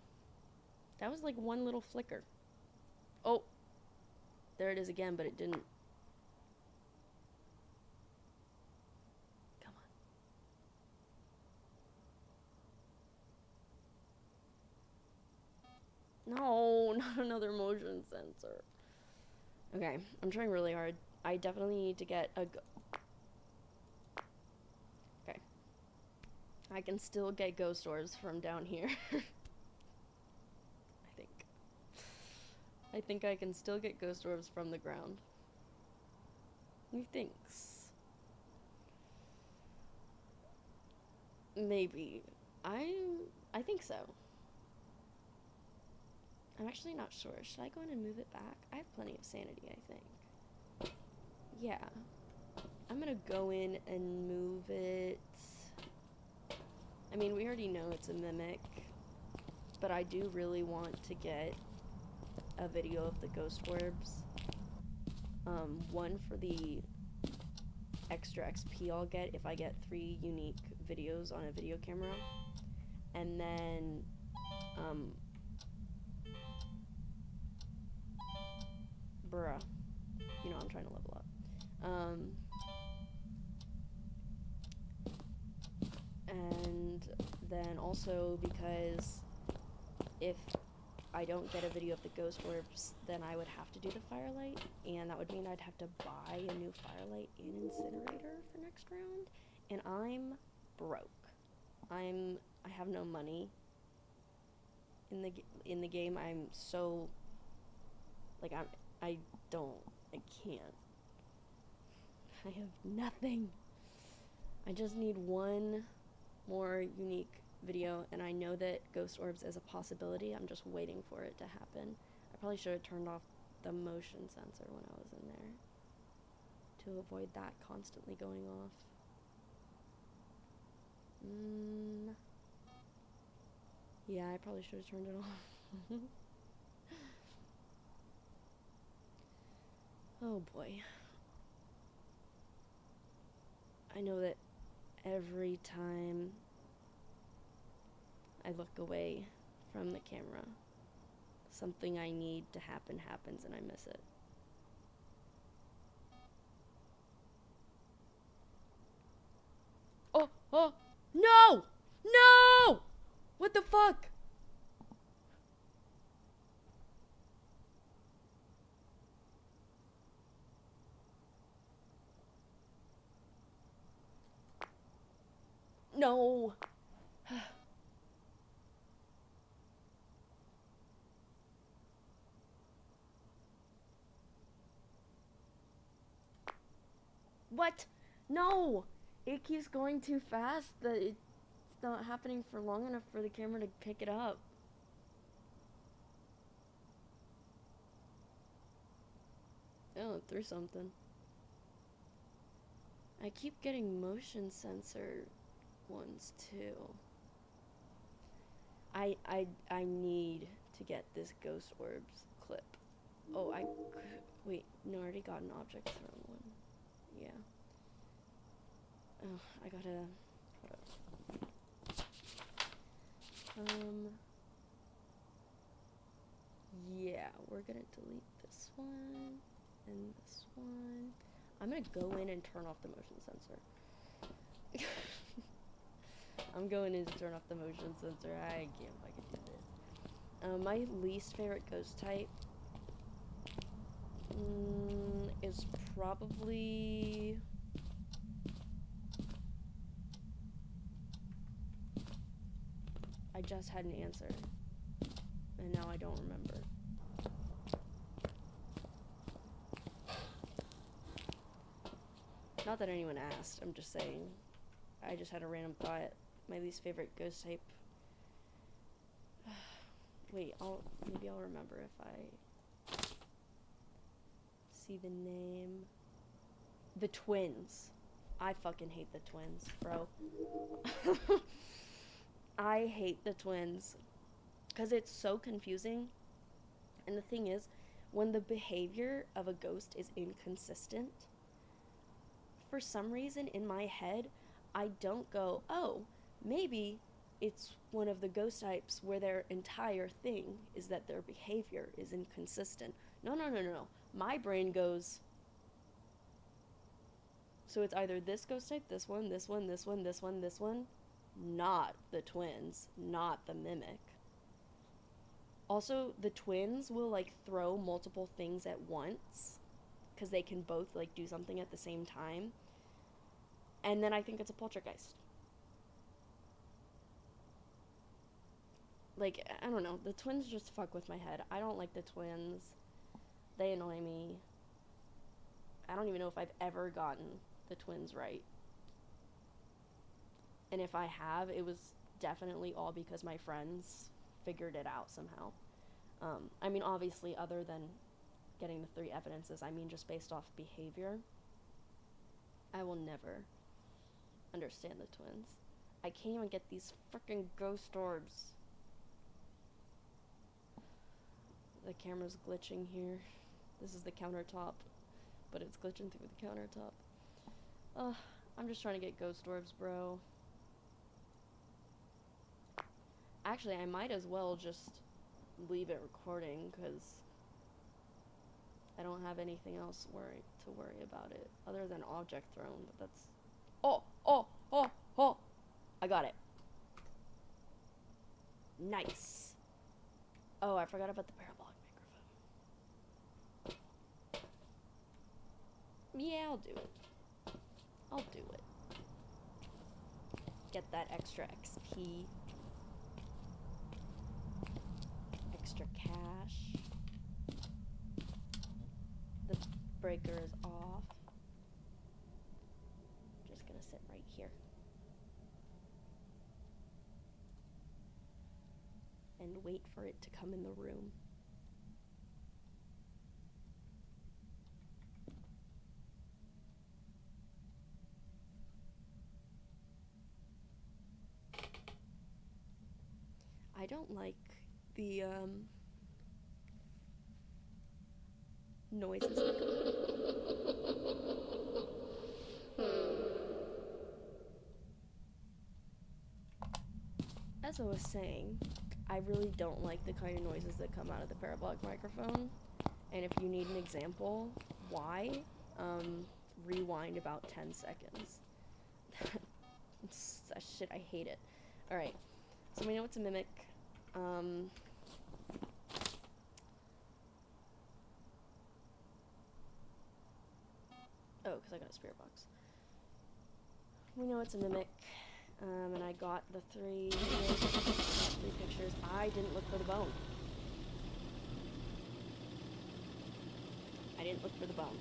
That was like one little flicker. Oh, there it is again, but it didn't. Come on. No, not another motion sensor. Okay, I'm trying really hard. I definitely need to get a... Okay. I can still get ghost orbs from down here. I think I can still get ghost orbs from the ground. Methinks. Maybe. I think so. I'm actually not sure. Should I go in and move it back? I have plenty of sanity, I think. Yeah. I'm gonna go in and move it. I mean, we already know it's a mimic, but I do really want to get a video of the ghost orbs. One for the extra XP I'll get if I get 3 unique videos on a video camera. And then, bruh. You know I'm trying to level up. And then also because if I don't get a video of the ghost orbs, then I would have to do the firelight, and that would mean I'd have to buy a new firelight and incinerator for next round, and I'm broke. I have no money in the game. I'm so, like, I can't. I have nothing. I just need one more unique video, and I know that ghost orbs is a possibility. I'm just waiting for it to happen. I probably should have turned off the motion sensor when I was in there to avoid that constantly going off. Yeah, I probably should have turned it off. Oh boy. I know that every time I look away from the camera, something I need to happen happens and I miss it. Oh, no! No! What the fuck? No. What? No! It keeps going too fast that it's not happening for long enough for the camera to pick it up. Oh, it threw something. I keep getting motion sensor ones too. I need to get this Ghost Orbs clip. Oh, wait, no, I already got an object thrown one. Yeah. Oh, I gotta, hold up. Yeah, we're gonna delete this one and this one. I'm gonna go in and turn off the motion sensor. I'm going in to turn off the motion sensor. I can't fucking do this. My least favorite ghost type is probably... I just had an answer, and now I don't remember. Not that anyone asked, I'm just saying. I just had a random thought. My least favorite ghost type. Wait, maybe I'll remember if I see the name. The Twins. I fucking hate the Twins, bro. I hate the Twins. Because it's so confusing. And the thing is, when the behavior of a ghost is inconsistent, for some reason in my head, I don't go, oh, maybe it's one of the ghost types where their entire thing is that their behavior is inconsistent. No. My brain goes, so it's either this ghost type, this one, this one, this one, this one, this one, not the Twins, not the Mimic. Also, the Twins will, like, throw multiple things at once, because they can both, like, do something at the same time. And then I think it's a poltergeist. Like, I don't know. The Twins just fuck with my head. I don't like the Twins. They annoy me. I don't even know if I've ever gotten the Twins right. And if I have, it was definitely all because my friends figured it out somehow. I mean, obviously, other than getting the 3 evidences, I mean just based off behavior. I will never understand the Twins. I can't even get these freaking ghost orbs. The camera's glitching here. This is the countertop, but it's glitching through the countertop. I'm just trying to get ghost orbs, bro. Actually, I might as well just leave it recording, because I don't have anything else to worry about it, other than object thrown, but that's... Oh! I got it. Nice. Oh, I forgot about the parabolic microphone. Yeah, I'll do it. Get that extra XP. Extra cash. The breaker is off. Just gonna sit right here. And wait for it to come in the room. I don't like the noises that come. As I was saying, I really don't like the kind of noises that come out of the parabolic microphone. And if you need an example why, rewind about 10 seconds. Shit, I hate it. Alright, so we know it's a Mimic. Oh, because I got a spirit box. We know it's a Mimic. And I got the 3 pictures. I didn't look for the bone. I didn't look for the bone.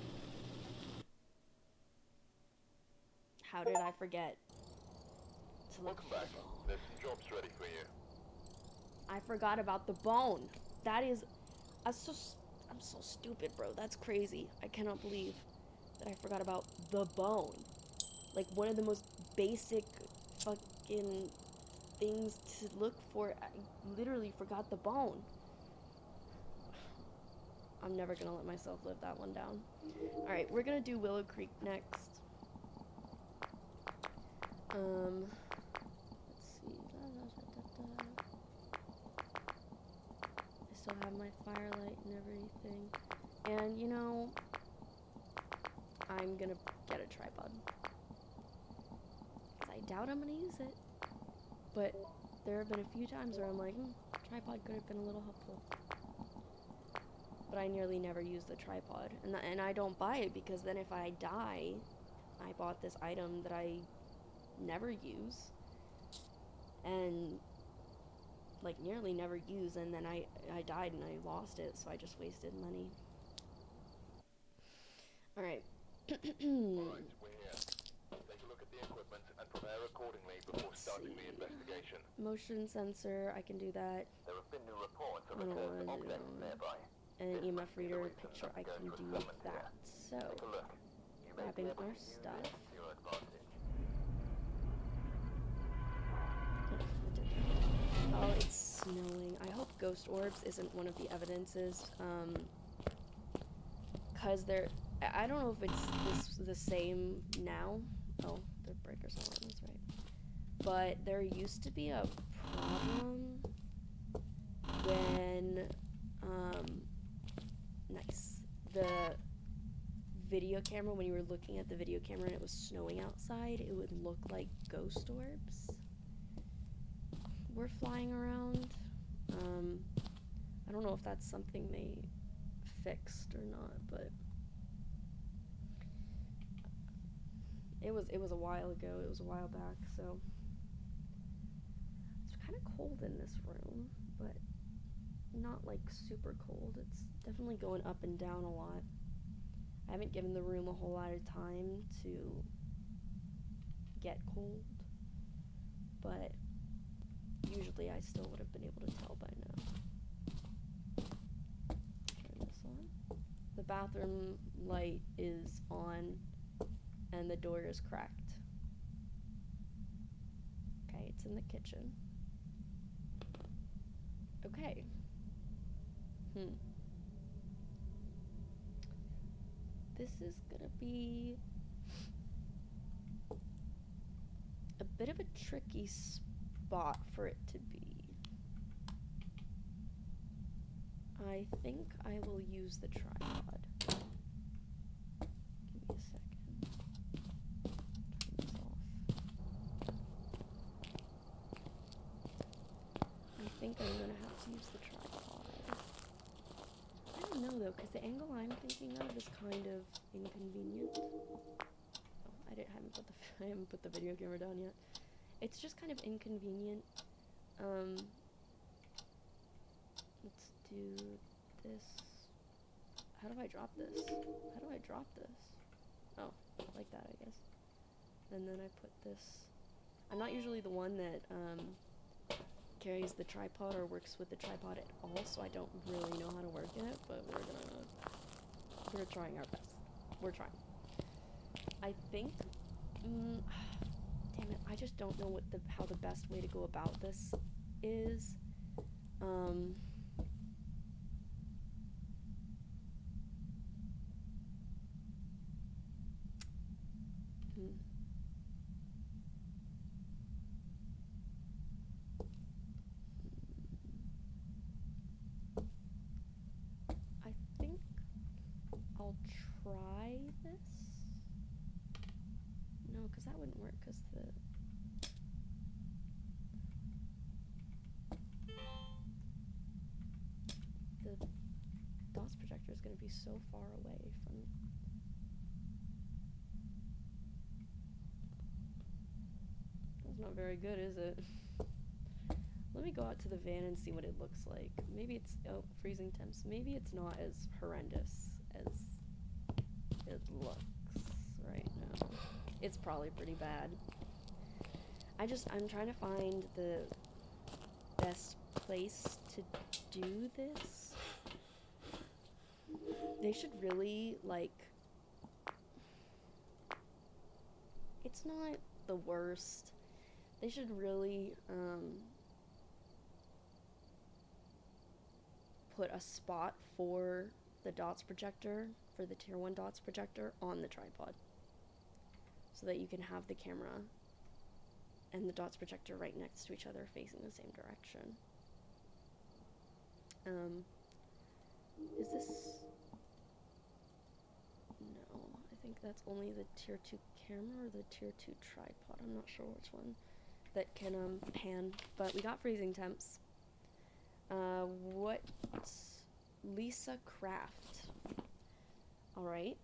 How did I forget to look Welcome for back. the bone? There's some jobs ready for you. I forgot about the bone. That is, I'm so stupid, bro. That's crazy. I cannot believe that I forgot about the bone. Like one of the most basic fucking things to look for. I literally forgot the bone. I'm never gonna let myself live that one down. Alright, we're gonna do Willow Creek next. Let's see. I still have my firelight and everything. And, you know, I'm gonna get a tripod. 'Cause I doubt I'm gonna use it. But there have been a few times where I'm like, tripod could have been a little helpful. But I nearly never use the tripod. And I don't buy it because then if I die, I bought this item that I never use. And, like, nearly never use. And then I died and I lost it. So I just wasted money. Alright. Alright, we're here. Take a look at the equipment and prepare accordingly before starting the investigation. Motion sensor, I can do that. There have been new reports of I don't occurred wanna do objects that. nearby. And an This EMF must be the reader reason picture, that I the can ghost do was summoned that. So, Take a look. You may be grabbing able our to use stuff. this to your advantage. Oh, it's snowing. I hope ghost orbs isn't one of the evidences. Cause I don't know if it's the same now. Oh, the breaker's not on, that's right. But there used to be a problem when, nice. The video camera, when you were looking at the video camera and it was snowing outside, it would look like ghost orbs were flying around. I don't know if that's something they fixed or not, but it was a while ago. It was a while back, so it's kind of cold in this room, but not like super cold. It's definitely going up and down a lot. I haven't given the room a whole lot of time to get cold, but usually I still would have been able to tell by now. Turn this on. The bathroom light is on and the door is cracked. Okay, it's in the kitchen. Okay. This is gonna be a bit of a tricky spot for it to be. I think I will use the tripod. Give me a second. Turn this off. I think I'm gonna have to use the tripod. I don't know though, because the angle I'm thinking of is kind of inconvenient. Oh, I haven't put the video camera down yet. It's just kind of inconvenient. Let's do this. How do I drop this? How do I drop this? Oh, like that, I guess. And then I put this. I'm not usually the one that carries the tripod or works with the tripod at all, so I don't really know how to work it, but we're trying our best. We're trying. I think damn it, I just don't know how the best way to go about this is. I think I'll try this. No, because that wouldn't work, because the DOS projector is going to be so far away from. That's not very good, is it? Let me go out to the van and see what it looks like. Maybe it's, oh, freezing temps. Maybe it's not as horrendous as it looks right now. It's probably pretty bad. I'm trying to find the best place to do this. They should really, like, it's not the worst. They should really, put a spot for the dots projector, for the tier 1 dots projector on the tripod, so that you can have the camera and the dots projector right next to each other facing the same direction. Is this... No, I think that's only the tier 2 camera or the tier 2 tripod. I'm not sure which one that can pan, but we got freezing temps. What? Lisa Craft. Alright.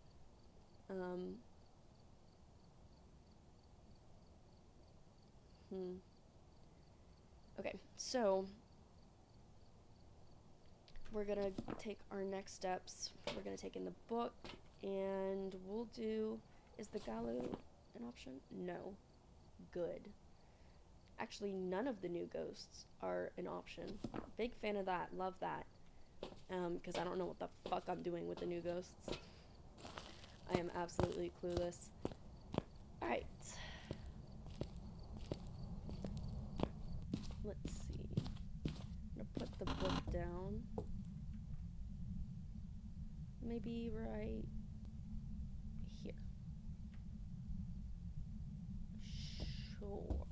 Okay, so we're gonna take our next steps. We're gonna take in the book, and we'll do... Is the Gallo an option? No. Good. Actually, none of the new ghosts are an option. Big fan of that. Love that. Because I don't know what the fuck I'm doing with the new ghosts. I am absolutely clueless. Alright. Let's see. I'm gonna put the book down. Maybe right here. Sure.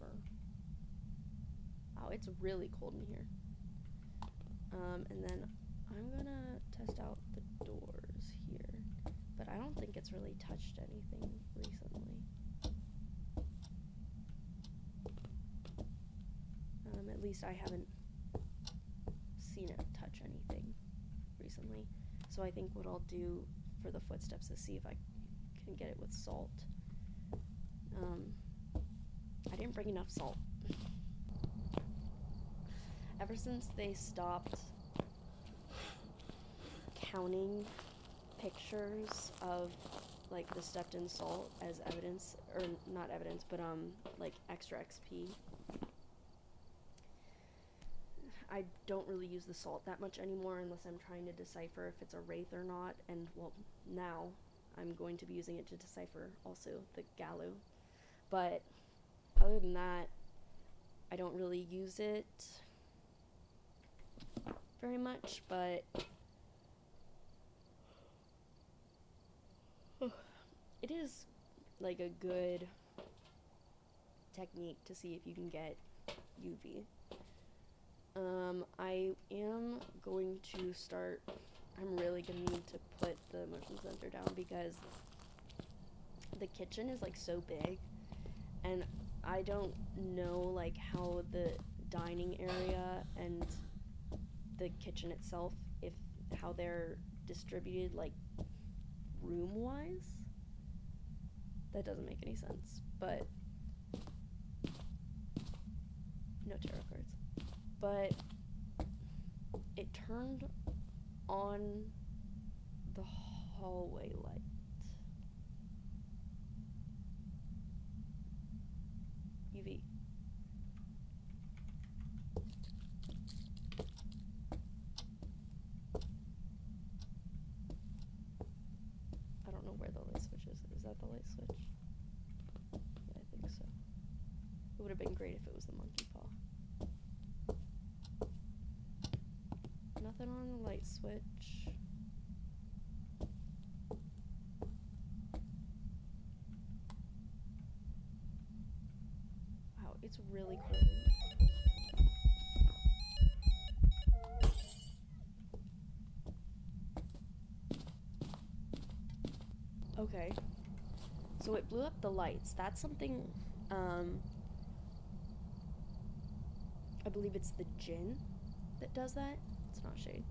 Wow, it's really cold in here. And then I'm gonna test out the doors here, but I don't think it's really touched anything recently. At least I haven't seen it touch anything recently. So I think what I'll do for the footsteps is see if I can get it with salt. I didn't bring enough salt. Ever since they stopped counting pictures of, like, the stepped in salt as evidence, or not evidence, but, like, extra XP, I don't really use the salt that much anymore unless I'm trying to decipher if it's a wraith or not, and, well, now I'm going to be using it to decipher also the Gallo. But other than that, I don't really use it very much, but it is like a good technique to see if you can get UV. I am going to start, I'm really going to need to put the motion sensor down because the kitchen is like so big, and I don't know like how the dining area and the kitchen itself, how they're distributed like room wise. That doesn't make any sense, but no tarot cards. But it turned on the hallway light. UV. I don't know where the light switch is. Is that the light switch? Yeah, I think so. It would have been great if it was the monkey paw. Nothing on the light switch. Wow, it's really cold. Okay. So it blew up the lights. That's something, I believe it's the Jinn that does that. It's not shade.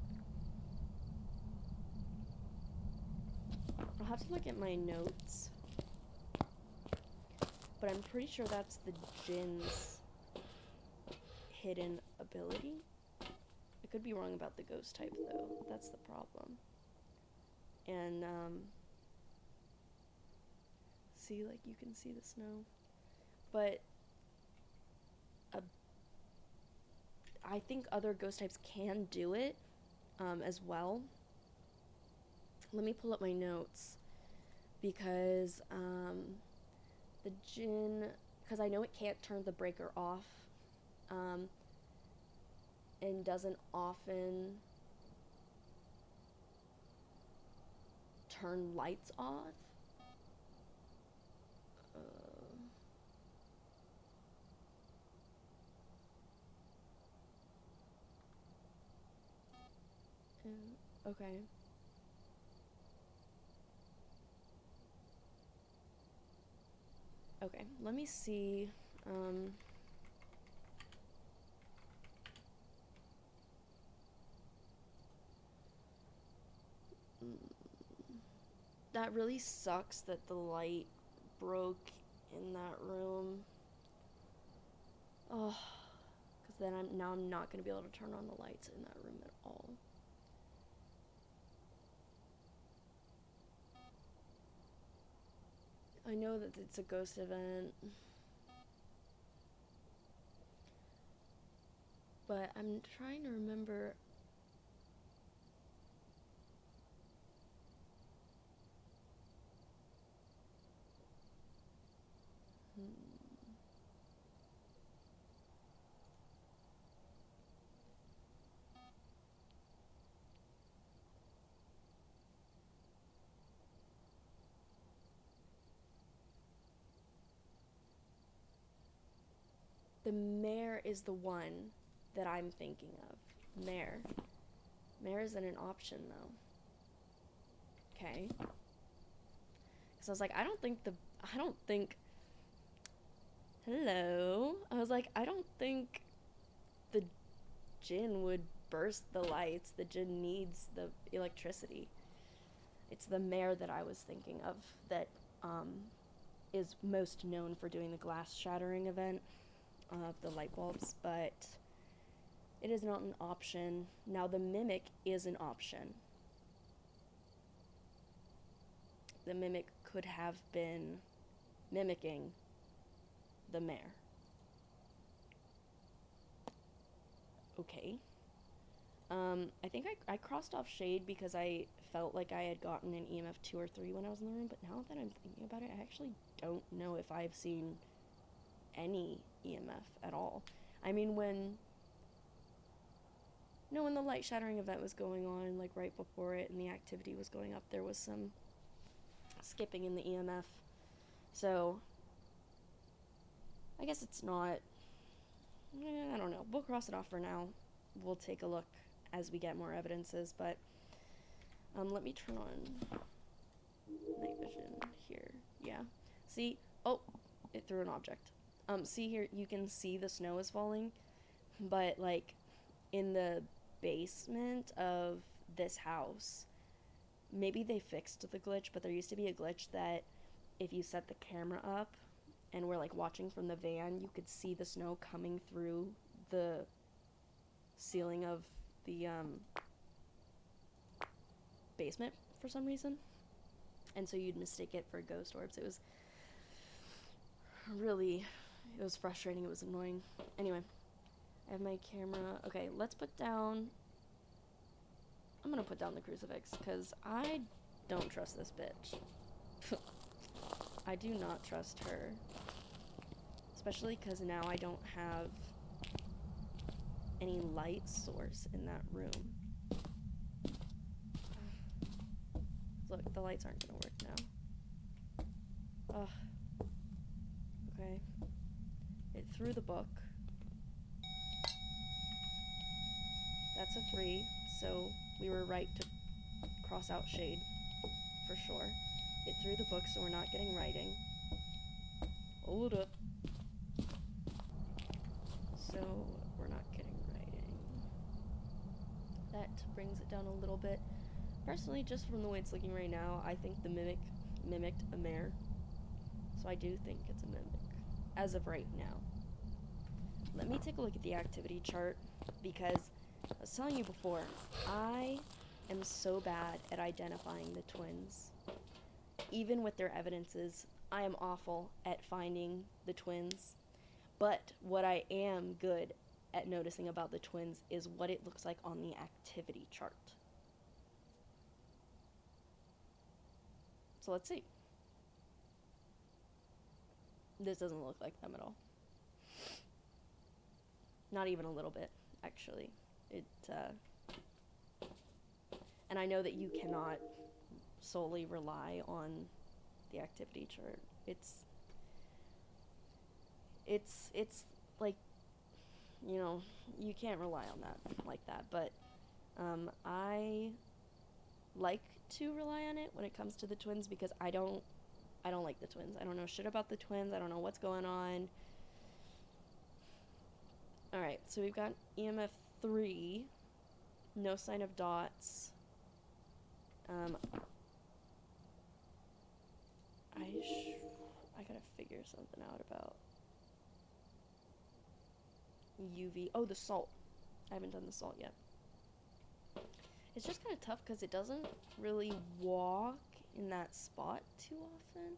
I'll have to look at my notes. But I'm pretty sure that's the Jinn's hidden ability. I could be wrong about the ghost type, though. That's the problem. And, see, like, you can see the snow. But I think other ghost types can do it as well. Let me pull up my notes, because the djinn, because I know it can't turn the breaker off, and doesn't often turn lights off. Okay. Okay, let me see. That really sucks that the light broke in that room. Oh, because then I'm not gonna be able to turn on the lights in that room at all. I know that it's a ghost event, but I'm trying to remember. The mayor is the one that I'm thinking of. Mayor. Mayor isn't an option, though. Okay. Because I was like, I don't think, hello? I was like, I don't think the djinn would burst the lights. The djinn needs the electricity. It's the mayor that I was thinking of that is most known for doing the glass shattering event of the light bulbs, but it is not an option. Now, the mimic is an option. The mimic could have been mimicking the mayor. Okay. I think I crossed off shade because I felt like I had gotten an EMF 2 or 3 when I was in the room, but now that I'm thinking about it, I actually don't know if I've seen any EMF at all. I mean, when the light shattering event was going on, like right before it and the activity was going up, there was some skipping in the EMF. So I guess it's not, I don't know. We'll cross it off for now. We'll take a look as we get more evidences, but let me turn on night vision here. Yeah. See? Oh, it threw an object. See here, you can see the snow is falling, but like in the basement of this house, maybe they fixed the glitch, but there used to be a glitch that if you set the camera up and we're like watching from the van, you could see the snow coming through the ceiling of the basement for some reason, and so you'd mistake it for ghost orbs. It was frustrating. It was annoying. Anyway, I have my camera. Okay, let's put down, I'm gonna put down the crucifix because I don't trust this bitch. I do not trust her, especially because now I don't have any light source in that room. Look, the lights aren't gonna work now. Ugh. Okay. It threw the book. That's a 3, so we were right to cross out shade, for sure. It threw the book, so we're not getting writing. Hold up. So, we're not getting writing. That brings it down a little bit. Personally, just from the way it's looking right now, I think the mimic mimicked a mare. So I do think it's a mimic, as of right now. Let me take a look at the activity chart, because I was telling you before, I am so bad at identifying the twins. Even with their evidences, I am awful at finding the twins, but what I am good at noticing about the twins is what it looks like on the activity chart. So let's see. This doesn't look like them at all. Not even a little bit, actually. And I know that you cannot solely rely on the activity chart. It's like, you know, you can't rely on that like that, but I like to rely on it when it comes to the twins because I don't like the twins. I don't know shit about the twins. I don't know what's going on. Alright, so we've got EMF 3. No sign of dots. I gotta figure something out about UV. Oh, the salt. I haven't done the salt yet. It's just kind of tough because it doesn't really walk in that spot too often.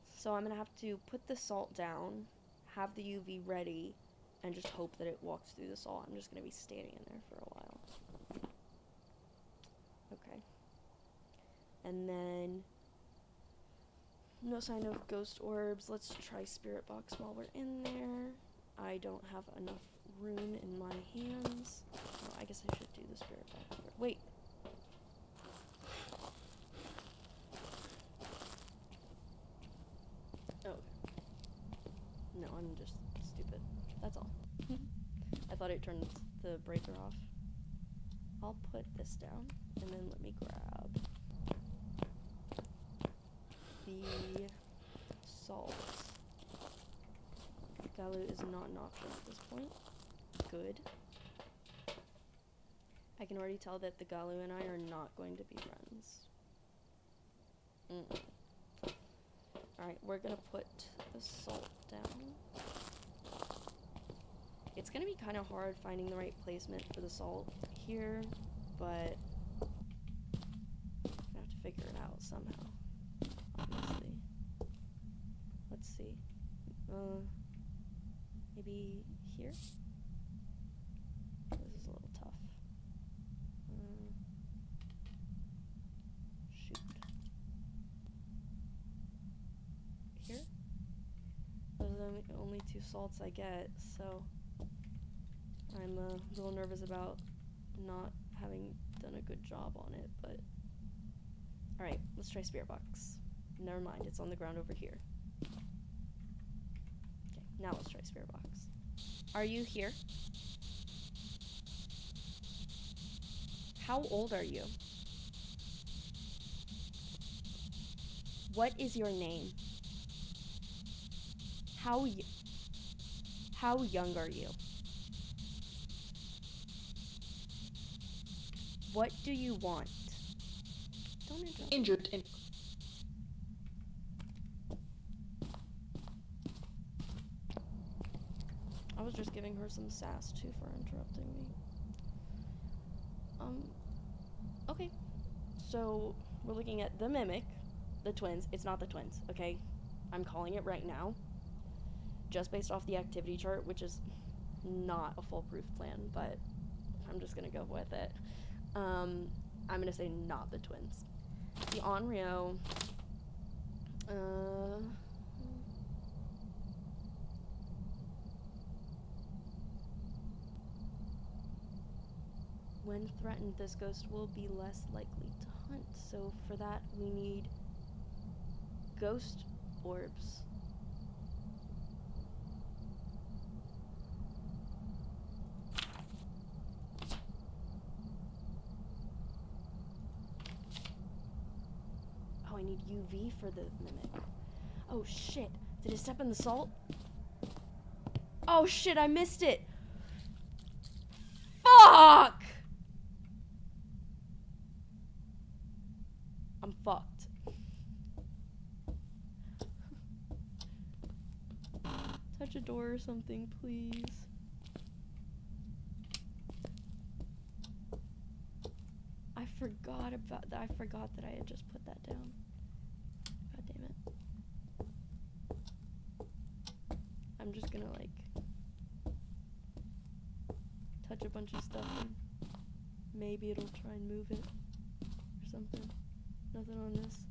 So I'm gonna have to put the salt down, have the UV ready, and just hope that it walks through the salt. I'm just gonna be standing in there for a while. Okay. And then no sign of ghost orbs. Let's try spirit box while we're in there. I don't have enough rune in my hands. Oh, I guess I should do the spirit box first. Wait. Oh, okay. No, I'm just stupid. That's all. I thought it turned the breaker off. I'll put this down, and then let me grab the salt. Galu is not an option at this point. Good. I can already tell that the Galu and I are not going to be friends. Alright, we're gonna put the salt down. It's gonna be kind of hard finding the right placement for the salt here, but I'm gonna have to figure it out somehow, obviously. Let's see. Maybe here? This is a little tough. Shoot. Here? Those are the only two salts I get, so I'm a little nervous about not having done a good job on it, but alright, let's try spirit box. Never mind, it's on the ground over here. Okay, now let's try spirit box. Are you here? How old are you? What is your name? How young are you? What do you want? Don't interrupt. Injured. I was just giving her some sass too for interrupting me. Okay. So we're looking at the Mimic, the twins. It's not the twins, okay? I'm calling it right now. Just based off the activity chart, which is not a foolproof plan, but I'm just gonna go with it. I'm gonna say not the twins. The Onryo, when threatened, this ghost will be less likely to hunt. So for that, we need ghost orbs. Oh, I need UV for the Mimic. Oh shit, did it step in the salt? Oh shit, I missed it! Fuck! I'm fucked. Touch a door or something, please. I forgot about that. I forgot that I had just put that down. God damn it. I'm just gonna like touch a bunch of stuff and maybe it'll try and move it or something. Nothing on this.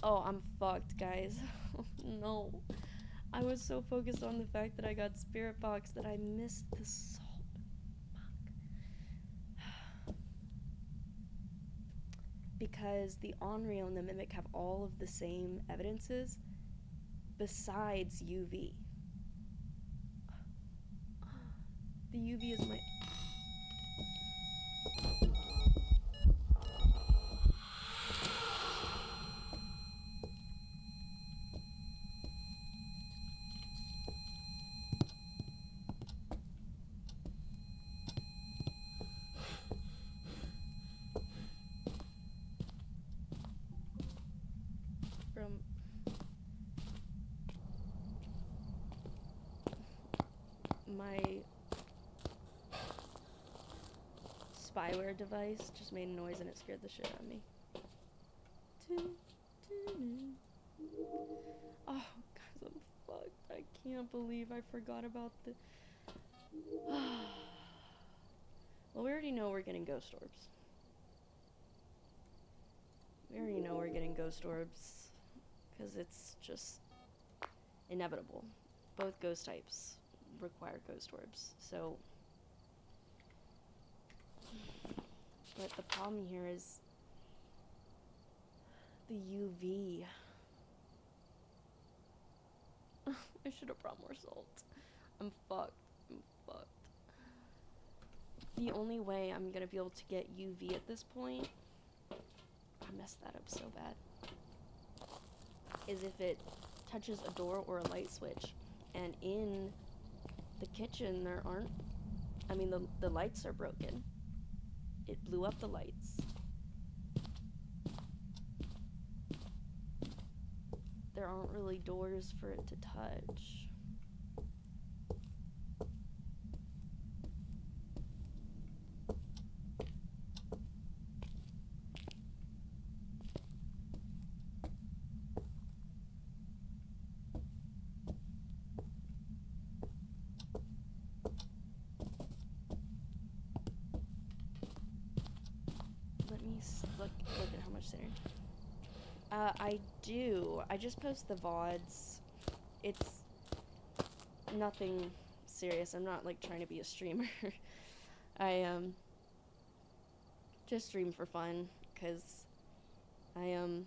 Oh, I'm fucked, guys. No. I was so focused on the fact that I got Spirit Box that I missed the salt. Fuck. Because the Onryo and the Mimic have all of the same evidences besides UV. The UV is my... From... my spyware device just made a noise and it scared the shit out of me. Oh, guys, I'm fucked. I can't believe I forgot about the... Well, we already know we're getting ghost orbs. We already know we're getting ghost orbs because it's just inevitable. Both ghost types require ghost orbs, so... But the problem here is the UV. I should have brought more salt. I'm fucked. I'm fucked. The only way I'm gonna be able to get UV at this point, I messed that up so bad, is if it touches a door or a light switch. And in the kitchen there aren't, I mean the lights are broken. It blew up the lights. There aren't really doors for it to touch. Let me look at how much center. I do. I just post the VODs. It's nothing serious. I'm not like trying to be a streamer. I just stream for fun because I and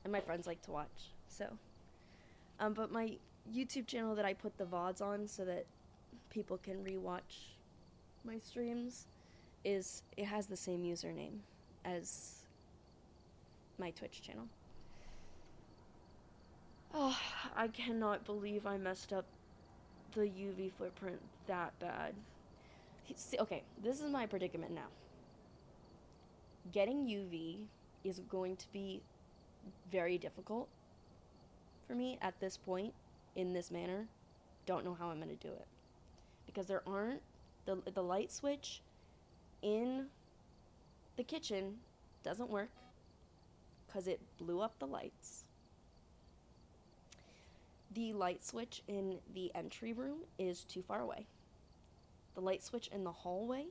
my friends like to watch. So but my YouTube channel that I put the VODs on so that people can rewatch my streams it has the same username as my Twitch channel. Oh, I cannot believe I messed up the UV footprint that bad. See, okay, this is my predicament now. Getting UV is going to be very difficult for me at this point, in this manner. Don't know how I'm going to do it. Because there aren't, the light switch in the kitchen doesn't work because it blew up the lights. The light switch in the entry room is too far away. The light switch in the hallway,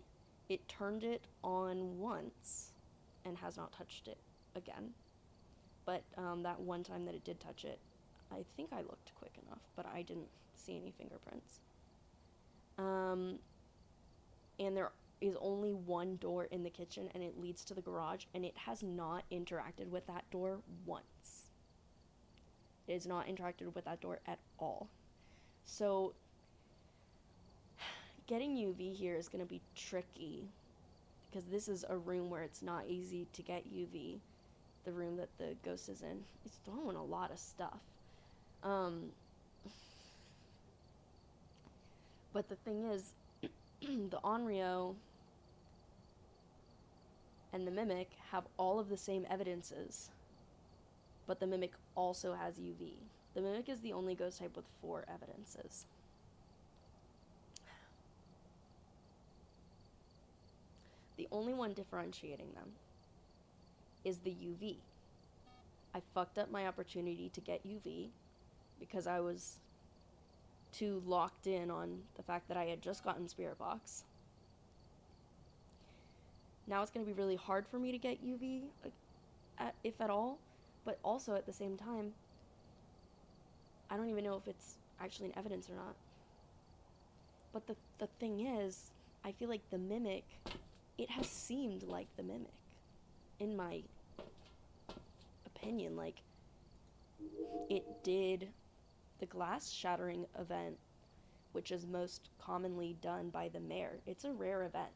it turned it on once and has not touched it again. But that one time that it did touch it, I think I looked quick enough, but I didn't see any fingerprints. And there is only one door in the kitchen, and it leads to the garage, and it has not interacted with that door once. It has not interacted with that door at all. So getting UV here is going to be tricky because this is a room where it's not easy to get UV. The room that the ghost is in. It's throwing a lot of stuff. But the thing is, the Onryo and the Mimic have all of the same evidences, but the Mimic also has UV. The Mimic is the only ghost type with 4 evidences. The only one differentiating them is the UV. I fucked up my opportunity to get UV because I was too locked in on the fact that I had just gotten Spirit Box. Now it's going to be really hard for me to get UV, if at all, but also at the same time, I don't even know if it's actually in evidence or not. But the thing is, I feel like the Mimic, it has seemed like the Mimic, in my opinion. Like, it did the glass shattering event, which is most commonly done by the Mare. It's a rare event,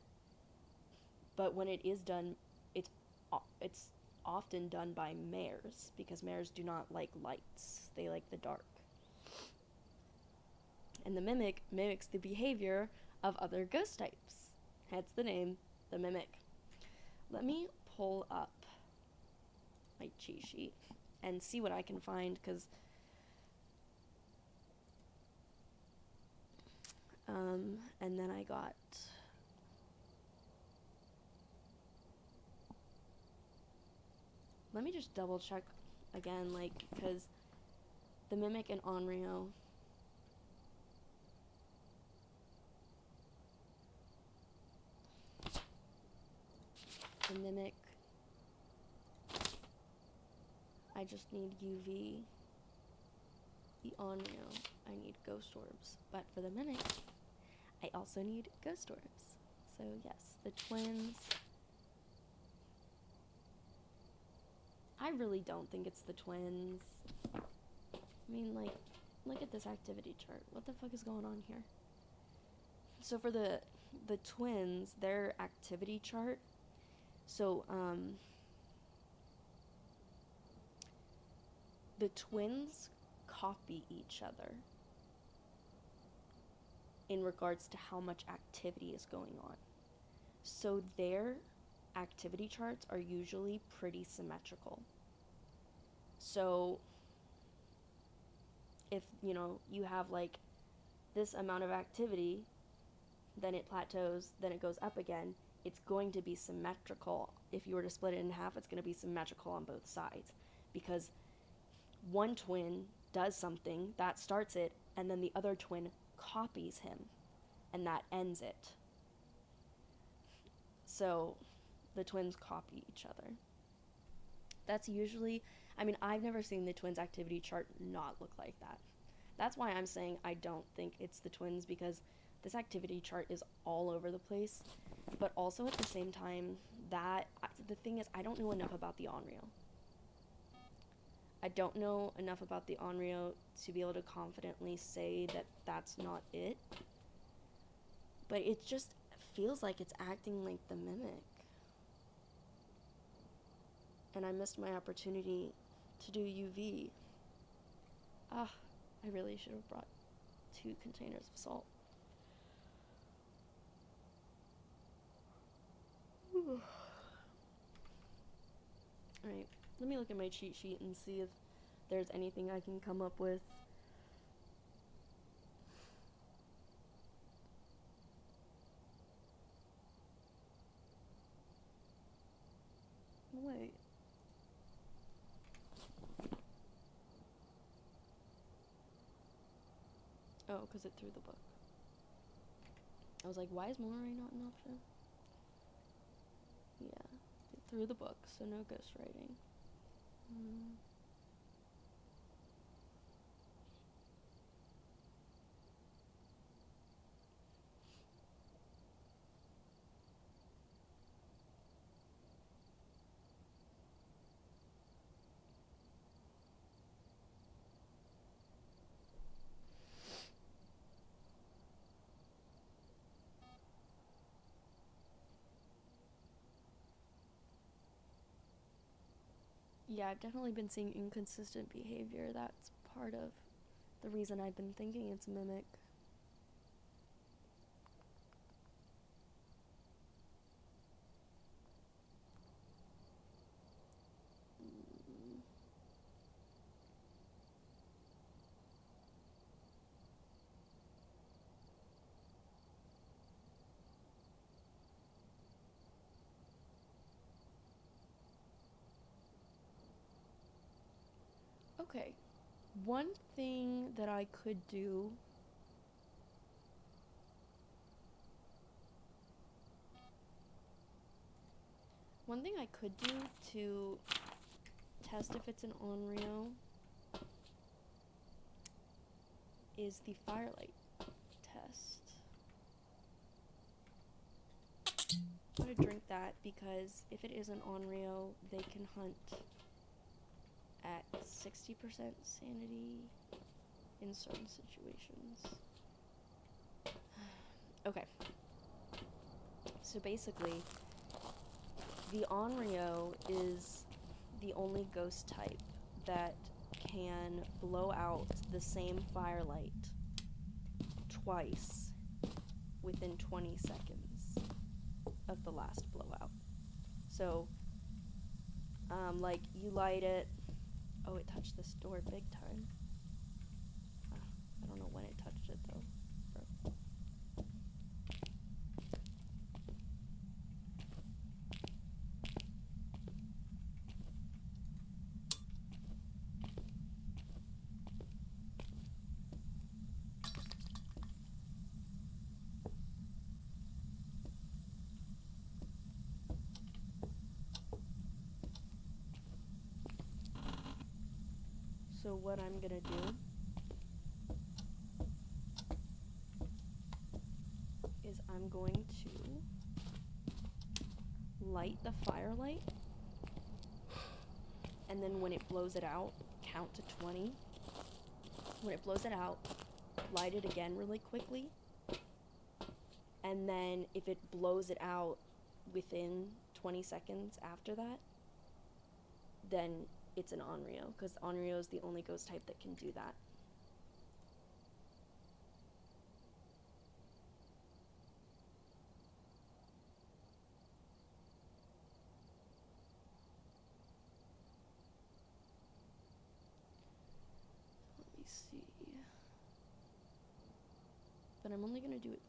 but when it is done, it's often done by mares, because mares do not like lights, they like the dark. And the Mimic mimics the behavior of other ghost types, hence the name, the Mimic. Let me pull up my cheat sheet and see what I can find, because and then I got let me just double check again, like, because the Mimic and Onryo, the Mimic, I just need UV. The Onryo, I need Ghost Orbs. But for the Mimic, I also need Ghost Orbs. So yes, the twins. I really don't think it's the twins. I mean, like, look at this activity chart. What the fuck is going on here? So for the twins, their activity chart, so the twins copy each other in regards to how much activity is going on. So their activity charts are usually pretty symmetrical. So if, you know, you have like this amount of activity, then it plateaus, then it goes up again, it's going to be symmetrical. If you were to split it in half, it's going to be symmetrical on both sides, because one twin does something that starts it, and then the other twin copies him, and that ends it. So the twins copy each other. That's usually, I mean, I've never seen the twins' activity chart not look like that. That's why I'm saying I don't think it's the twins, because this activity chart is all over the place. But also at the same time, the thing is, I don't know enough about the Onryo. I don't know enough about the Onryo to be able to confidently say that that's not it. But it just feels like it's acting like the Mimic. And I missed my opportunity to do UV. I really should have brought 2 containers of salt. Alright, let me look at my cheat sheet and see if there's anything I can come up with. Wait. Oh, because it threw the book. I was like, why is Moray not an option? Yeah, it threw the book, so no ghostwriting. Yeah, I've definitely been seeing inconsistent behavior. That's part of the reason I've been thinking it's Mimic. Okay, one thing that I could do One thing I could do to test if it's an Onryo is the firelight test. I'm gonna drink that because if it is an Onryo, they can hunt at 60% sanity in certain situations. Okay. So basically, the Onryo is the only ghost type that can blow out the same firelight twice within 20 seconds of the last blowout. So, like, you light it. Oh, it touched this door big time. I don't know when it touched it, though. So what I'm gonna do is I'm going to light the firelight, and then when it blows it out, count to 20. When it blows it out, light it again really quickly, and then if it blows it out within 20 seconds after that, then it's an Onryo, because Onryo is the only ghost type that can do that. Let me see. But I'm only gonna do it,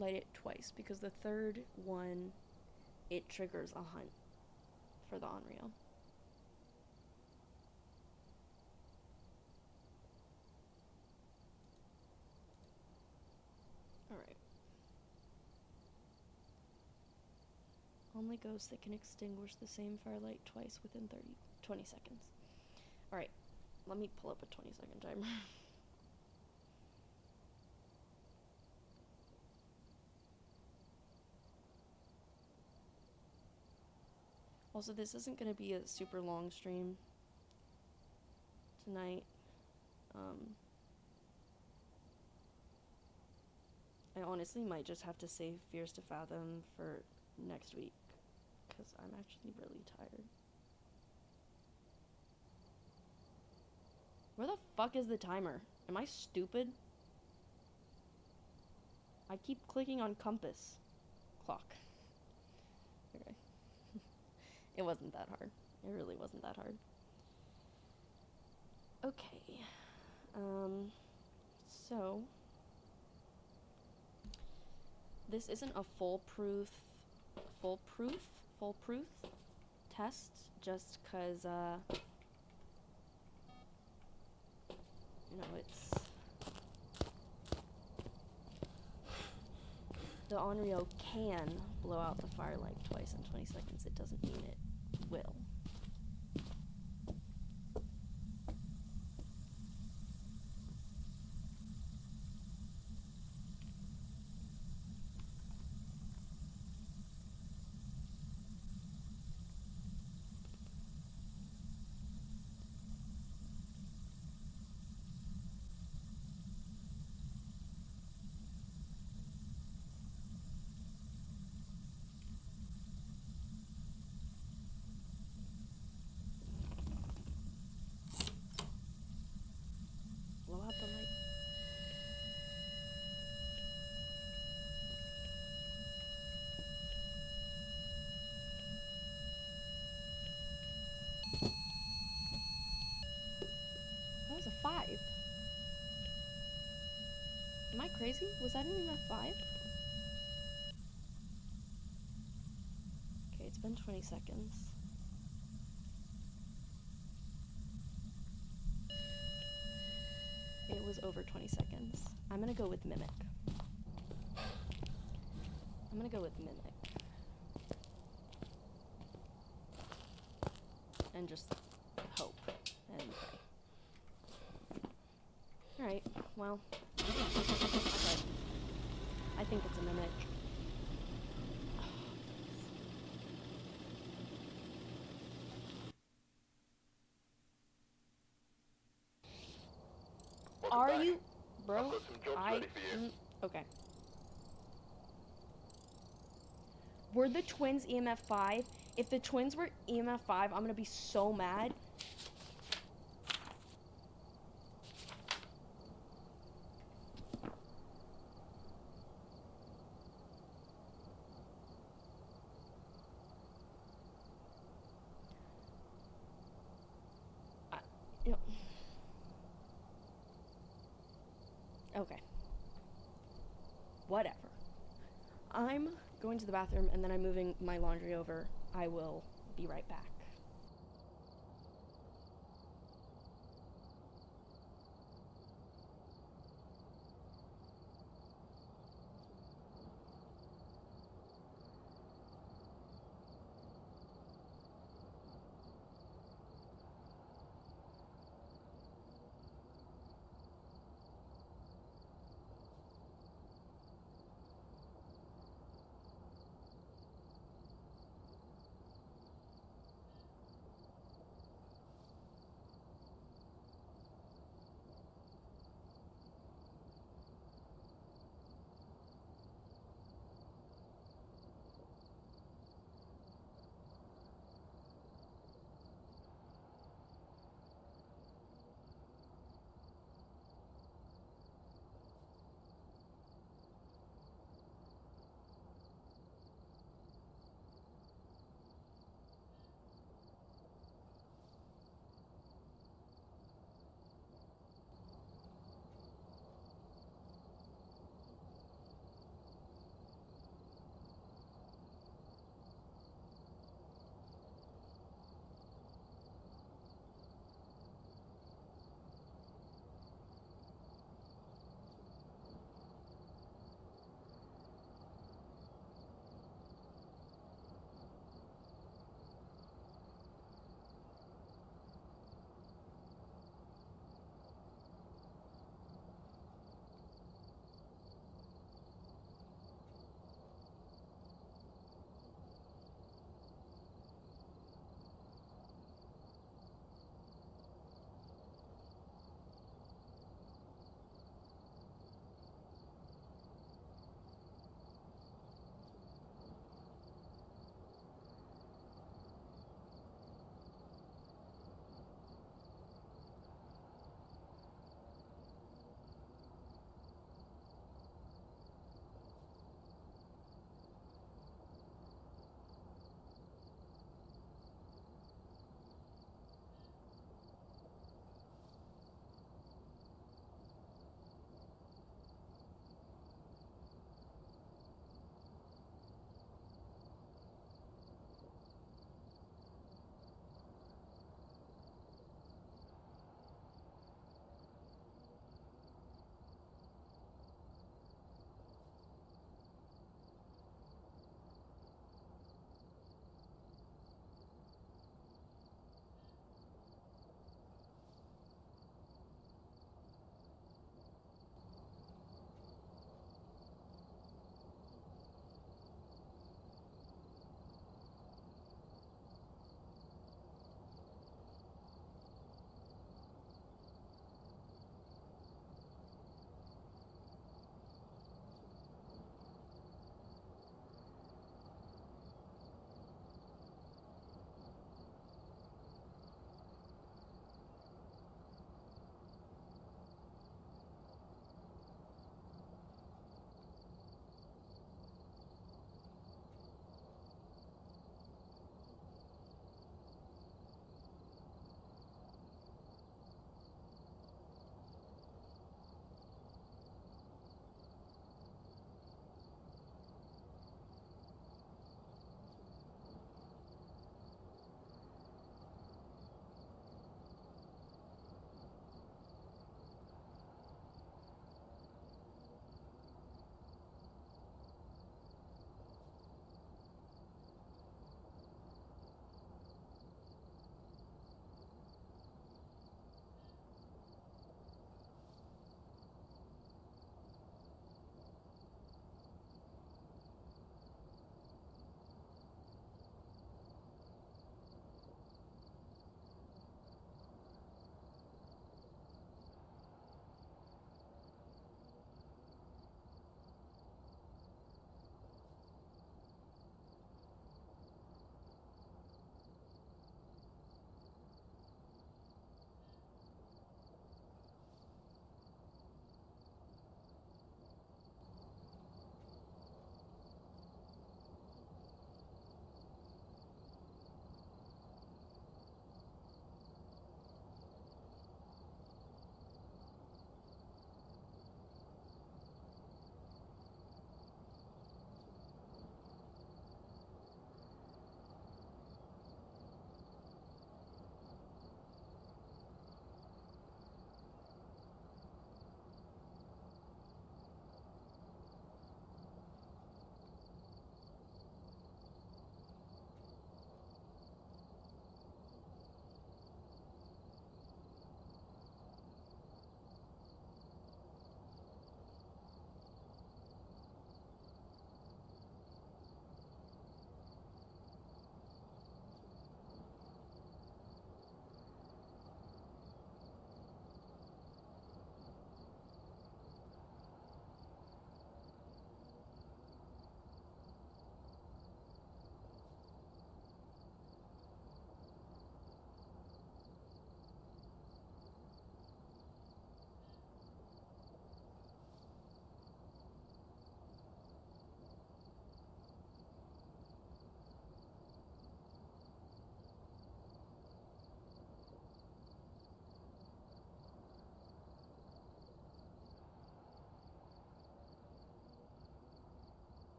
light it twice, because the third one, it triggers a hunt for the Onryo. Alright. Only ghosts that can extinguish the same firelight twice within 20 seconds. Alright, let me pull up a 20-second timer. Also, this isn't going to be a super long stream tonight. I honestly might just have to save Fears to Fathom for next week, because I'm actually really tired. Where the fuck is the timer? Am I stupid? I keep clicking on compass. Clock. Okay. It wasn't that hard. It really wasn't that hard. Okay. So this isn't a foolproof test, just cause you know, it's the Onryo can blow out the firelight twice in 20 seconds. It doesn't mean it will. Blow out the light. That was a 5. Am I crazy? Was that even a 5? Okay, it's been 20 seconds. It was over 20 seconds. I'm gonna go with Mimic. I'm gonna go with Mimic. and just hope and pray. Alright, well, okay. I think it's a mimic. Welcome Are back. you, bro? I've got some jobs ready for you. Okay. Were the twins EMF 5? If the twins were EMF 5, I'm gonna be so mad. You know. Okay. Whatever. I'm going to the bathroom and then I'm moving my laundry over. I will be right back.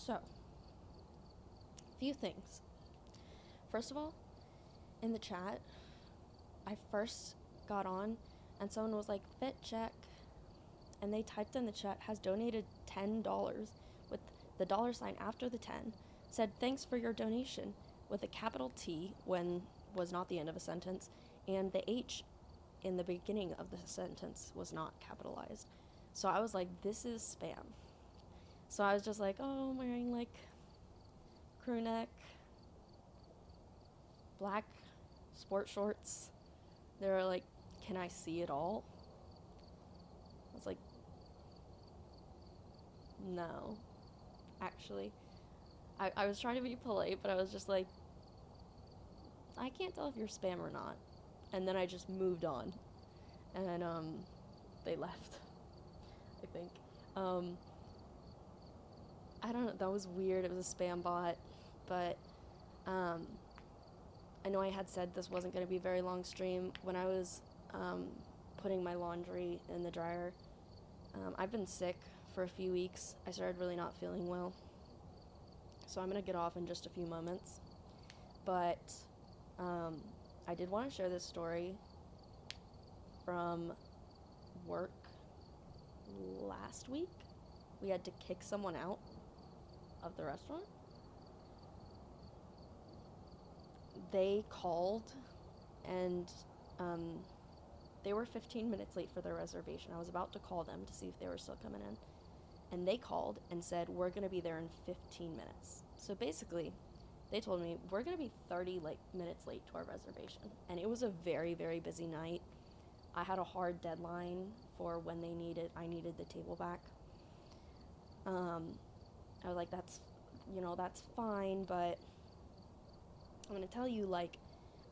So, few things. First of all, in the chat, I first got on and someone was like, "Fit check," and they typed in the chat, has donated $10 with the $sign after the 10, said, "Thanks for your donation," with a capital T when was not the end of a sentence, and the H in the beginning of the sentence was not capitalized. So I was like, this is spam. So I was just like, oh, I'm wearing like crew neck, black sport shorts. They were like, can I see it all? I was like, no, actually. I was trying to be polite, but I was just like, I can't tell if you're spam or not. And then I just moved on. And, they left, I think. I don't know, that was weird. It was a spam bot, but, I know I had said this wasn't going to be a very long stream. When I was, putting my laundry in the dryer, I've been sick for a few weeks. I started really not feeling well. So I'm going to get off in just a few moments. But, I did want to share this story from work last week. We had to kick someone out of the restaurant. They called and they were 15 minutes late for their reservation. I was about to call them to see if they were still coming in. And they called and said, we're going to be there in 15 minutes. So basically, they told me, we're going to be 30 minutes late to our reservation. And it was a very, very busy night. I had a hard deadline for when I needed the table back. I was like, that's fine, but I'm going to tell you,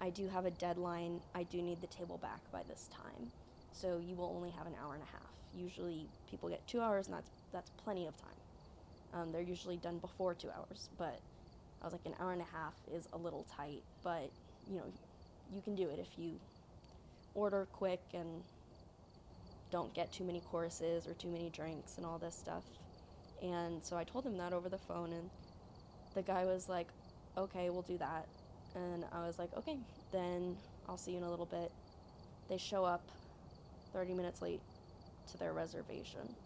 I do have a deadline. I do need the table back by this time. So you will only have an hour and a half. Usually people get 2 hours, and that's plenty of time. They're usually done before 2 hours, but I was like, an hour and a half is a little tight, but, you can do it if you order quick and don't get too many courses or too many drinks and all this stuff. And so I told him that over the phone, and the guy was like, okay, we'll do that. And I was like, okay, then I'll see you in a little bit. They show up 30 minutes late to their reservation.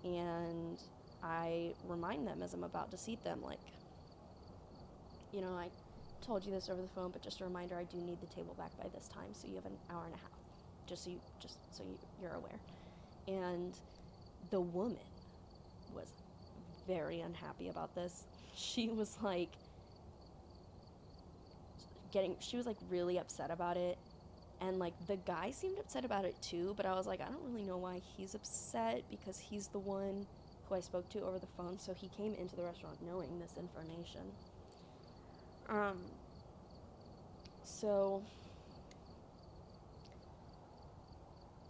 And I remind them as I'm about to seat them, I told you this over the phone, but just a reminder, I do need the table back by this time, so you have an hour and a half, just so you're aware. And the woman was very unhappy about this. She was really upset about it, and the guy seemed upset about it too, but I was like, I don't really know why he's upset, because he's the one who I spoke to over the phone, so he came into the restaurant knowing this information. So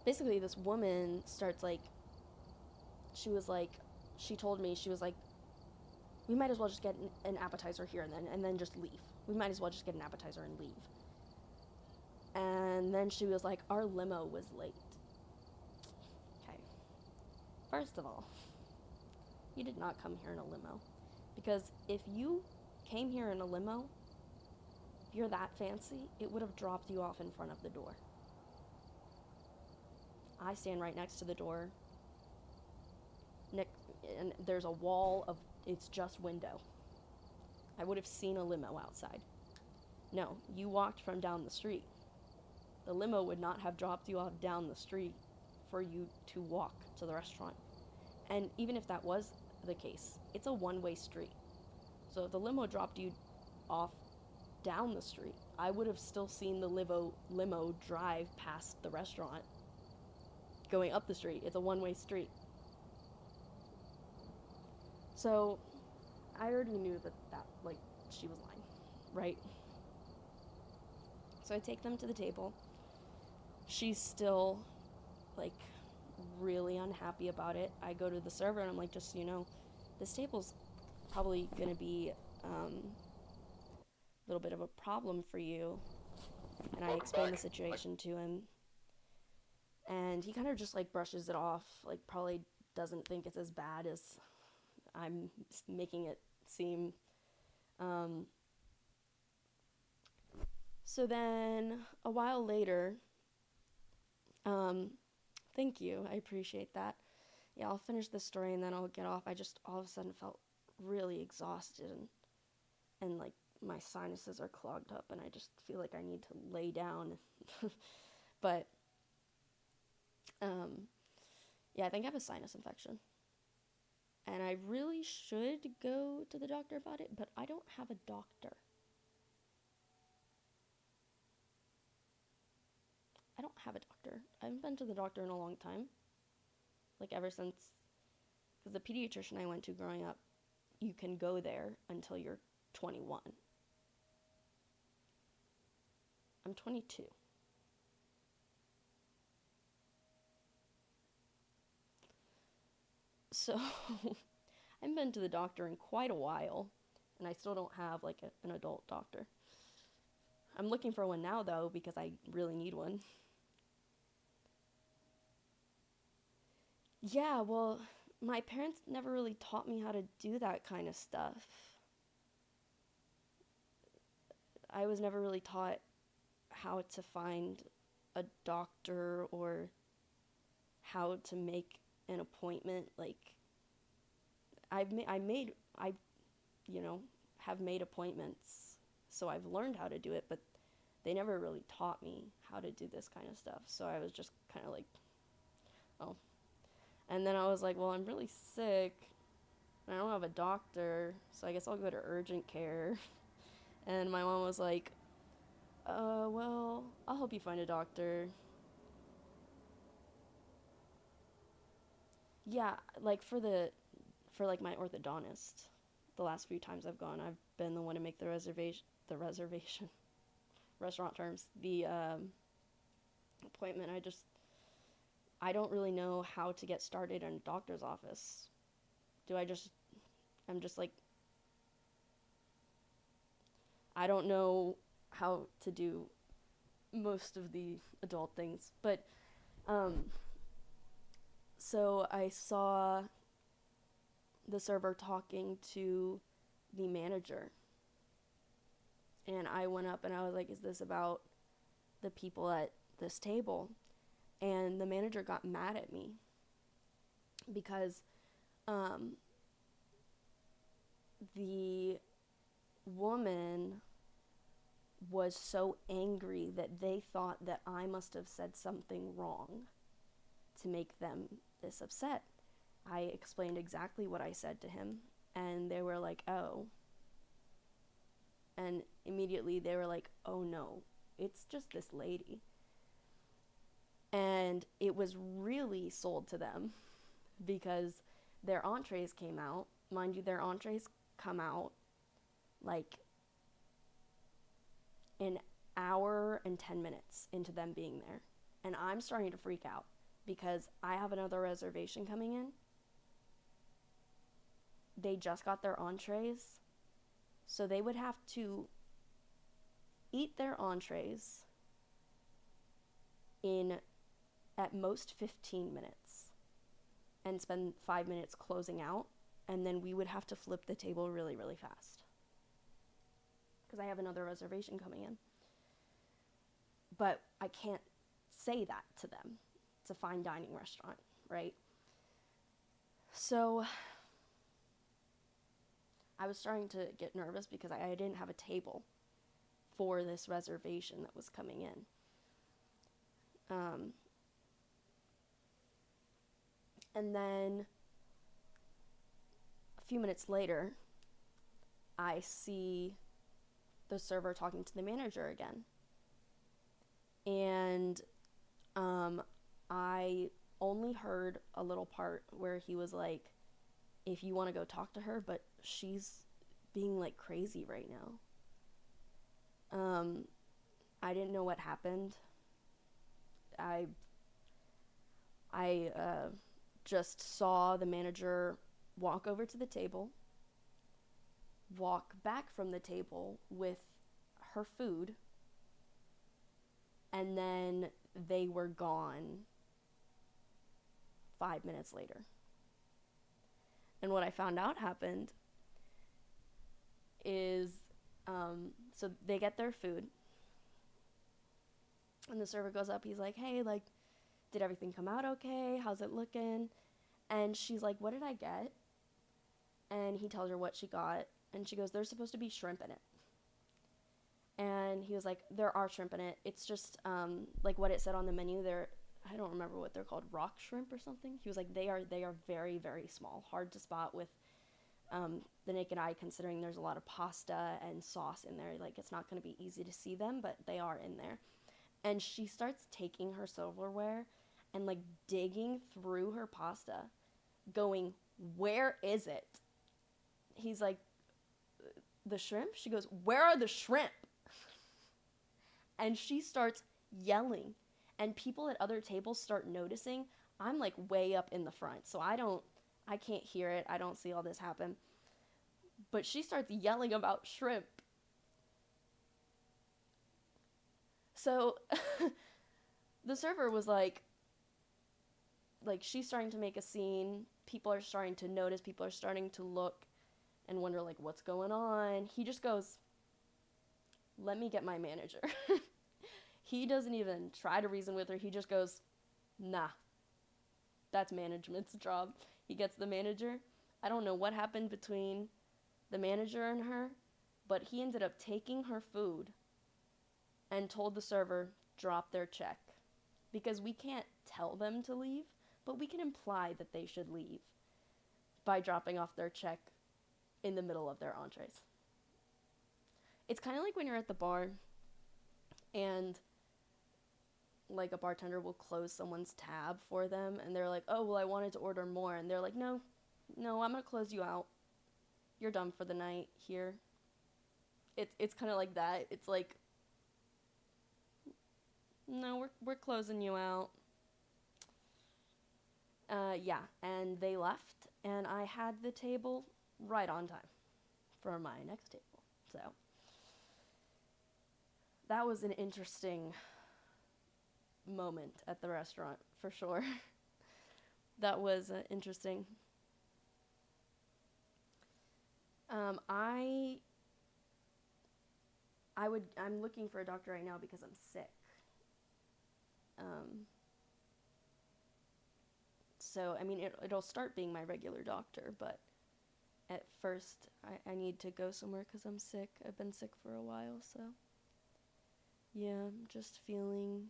basically this woman starts she told me, she was like, we might as well just get an appetizer here and then just leave. We might as well just get an appetizer and leave. And then she was like, our limo was late. Okay. First of all, you did not come here in a limo. Because if you came here in a limo, if you're that fancy, it would have dropped you off in front of the door. I stand right next to the door. And there's a wall of, it's just window. I would have seen a limo outside. No, you walked from down the street. The limo would not have dropped you off down the street for you to walk to the restaurant. And even if that was the case, it's a one-way street. So if the limo dropped you off down the street, I would have still seen the limo drive past the restaurant going up the street. It's a one-way street. So I already knew that she was lying, right? So I take them to the table. She's still really unhappy about it. I go to the server and I'm like, just so you know, this table's probably gonna be a little bit of a problem for you. And I explain the situation to him, and he kind of just brushes it off, probably doesn't think it's as bad as I'm making it seem. So then a while later, thank you, I appreciate that. Yeah, I'll finish this story and then I'll get off. I just all of a sudden felt really exhausted and like my sinuses are clogged up and I just feel like I need to lay down. But yeah, I think I have a sinus infection. And I really should go to the doctor about it, but I don't have a doctor. I don't have a doctor. I haven't been to the doctor in a long time. Like ever since, because the pediatrician I went to growing up, you can go there until you're 21. I'm 22. So I haven't been to the doctor in quite a while, and I still don't have like an adult doctor. I'm looking for one now though because I really need one. Yeah, well, my parents never really taught me how to do that kind of stuff. I was never really taught how to find a doctor or how to make an appointment. Like, I have made appointments, so I've learned how to do it, but they never really taught me how to do this kind of stuff. So I was just kind of like, oh. And then I was like, well, I'm really sick. And I don't have a doctor, so I guess I'll go to urgent care. And my mom was like, well, I'll help you find a doctor. Yeah, like for like my orthodontist, the last few times I've gone, I've been the one to make the reservation, restaurant terms, the appointment. I don't really know how to get started in a doctor's office. I'm just like, I don't know how to do most of the adult things. But, so I saw the server talking to the manager. And I went up and I was like, is this about the people at this table? And the manager got mad at me because the woman was so angry that they thought that I must have said something wrong to make them this upset. I explained exactly what I said to him, and they were like, oh. And immediately they were like, oh no, it's just this lady. And it was really sold to them because their entrees came out. Mind you, their entrees come out like an hour and 10 minutes into them being there. And I'm starting to freak out because I have another reservation coming in. They just got their entrees, so they would have to eat their entrees in at most 15 minutes and spend 5 minutes closing out, and then we would have to flip the table really, really fast because I have another reservation coming in. But I can't say that to them. It's a fine dining restaurant, right? So I was starting to get nervous because I didn't have a table for this reservation that was coming in. And then a few minutes later, I see the server talking to the manager again. And I only heard a little part where he was like, if you want to go talk to her, but she's being like crazy right now. I didn't know what happened. I just saw the manager walk over to the table, walk back from the table with her food, and then they were gone 5 minutes later. And what I found out happened is, so they get their food, and the server goes up. He's like, hey, like, did everything come out okay? How's it looking? And she's like, what did I get? And he tells her what she got, and she goes, there's supposed to be shrimp in it. And he was like, there are shrimp in it. It's just, like what it said on the menu. I don't remember what they're called, rock shrimp or something. He was like, they are very, very small, hard to spot with the naked eye, considering there's a lot of pasta and sauce in there. Like, it's not going to be easy to see them, but they are in there. And she starts taking her silverware and, like, digging through her pasta, going, where is it? He's like, the shrimp? She goes, where are the shrimp? And she starts yelling. And people at other tables start noticing. I'm, like, way up in the front, so I can't hear it. I don't see all this happen. But she starts yelling about shrimp. So the server was like, she's starting to make a scene. People are starting to notice. People are starting to look and wonder, like, what's going on? He just goes, let me get my manager. He doesn't even try to reason with her. He just goes, nah, that's management's job. He gets the manager. I don't know what happened between the manager and her, but he ended up taking her food and told the server, drop their check. Because we can't tell them to leave, but we can imply that they should leave by dropping off their check in the middle of their entrees. It's kind of like when you're at the bar and, like, a bartender will close someone's tab for them, and they're like, oh, well, I wanted to order more. And they're like, no, I'm going to close you out. You're done for the night here. It's kind of like that. It's like, no, we're closing you out. Yeah, and they left, and I had the table right on time for my next table. So that was an interesting moment at the restaurant, for sure. That was interesting. I'm looking for a doctor right now because I'm sick. So, I mean, it'll start being my regular doctor, but at first I need to go somewhere because I'm sick. I've been sick for a while, so yeah, I'm just feeling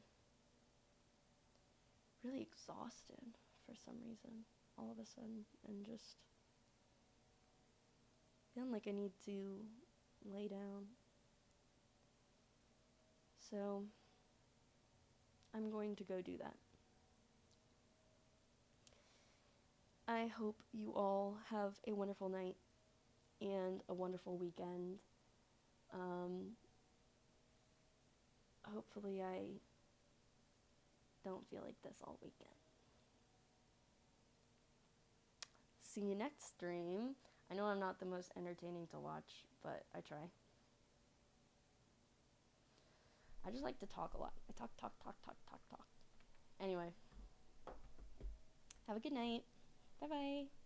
really exhausted for some reason all of a sudden, and just feeling like I need to lay down. So I'm going to go do that. I hope you all have a wonderful night and a wonderful weekend. Hopefully I don't feel like this all weekend. See you next stream. I know I'm not the most entertaining to watch, but I try. I just like to talk a lot. I talk. Anyway, have a good night. Bye-bye.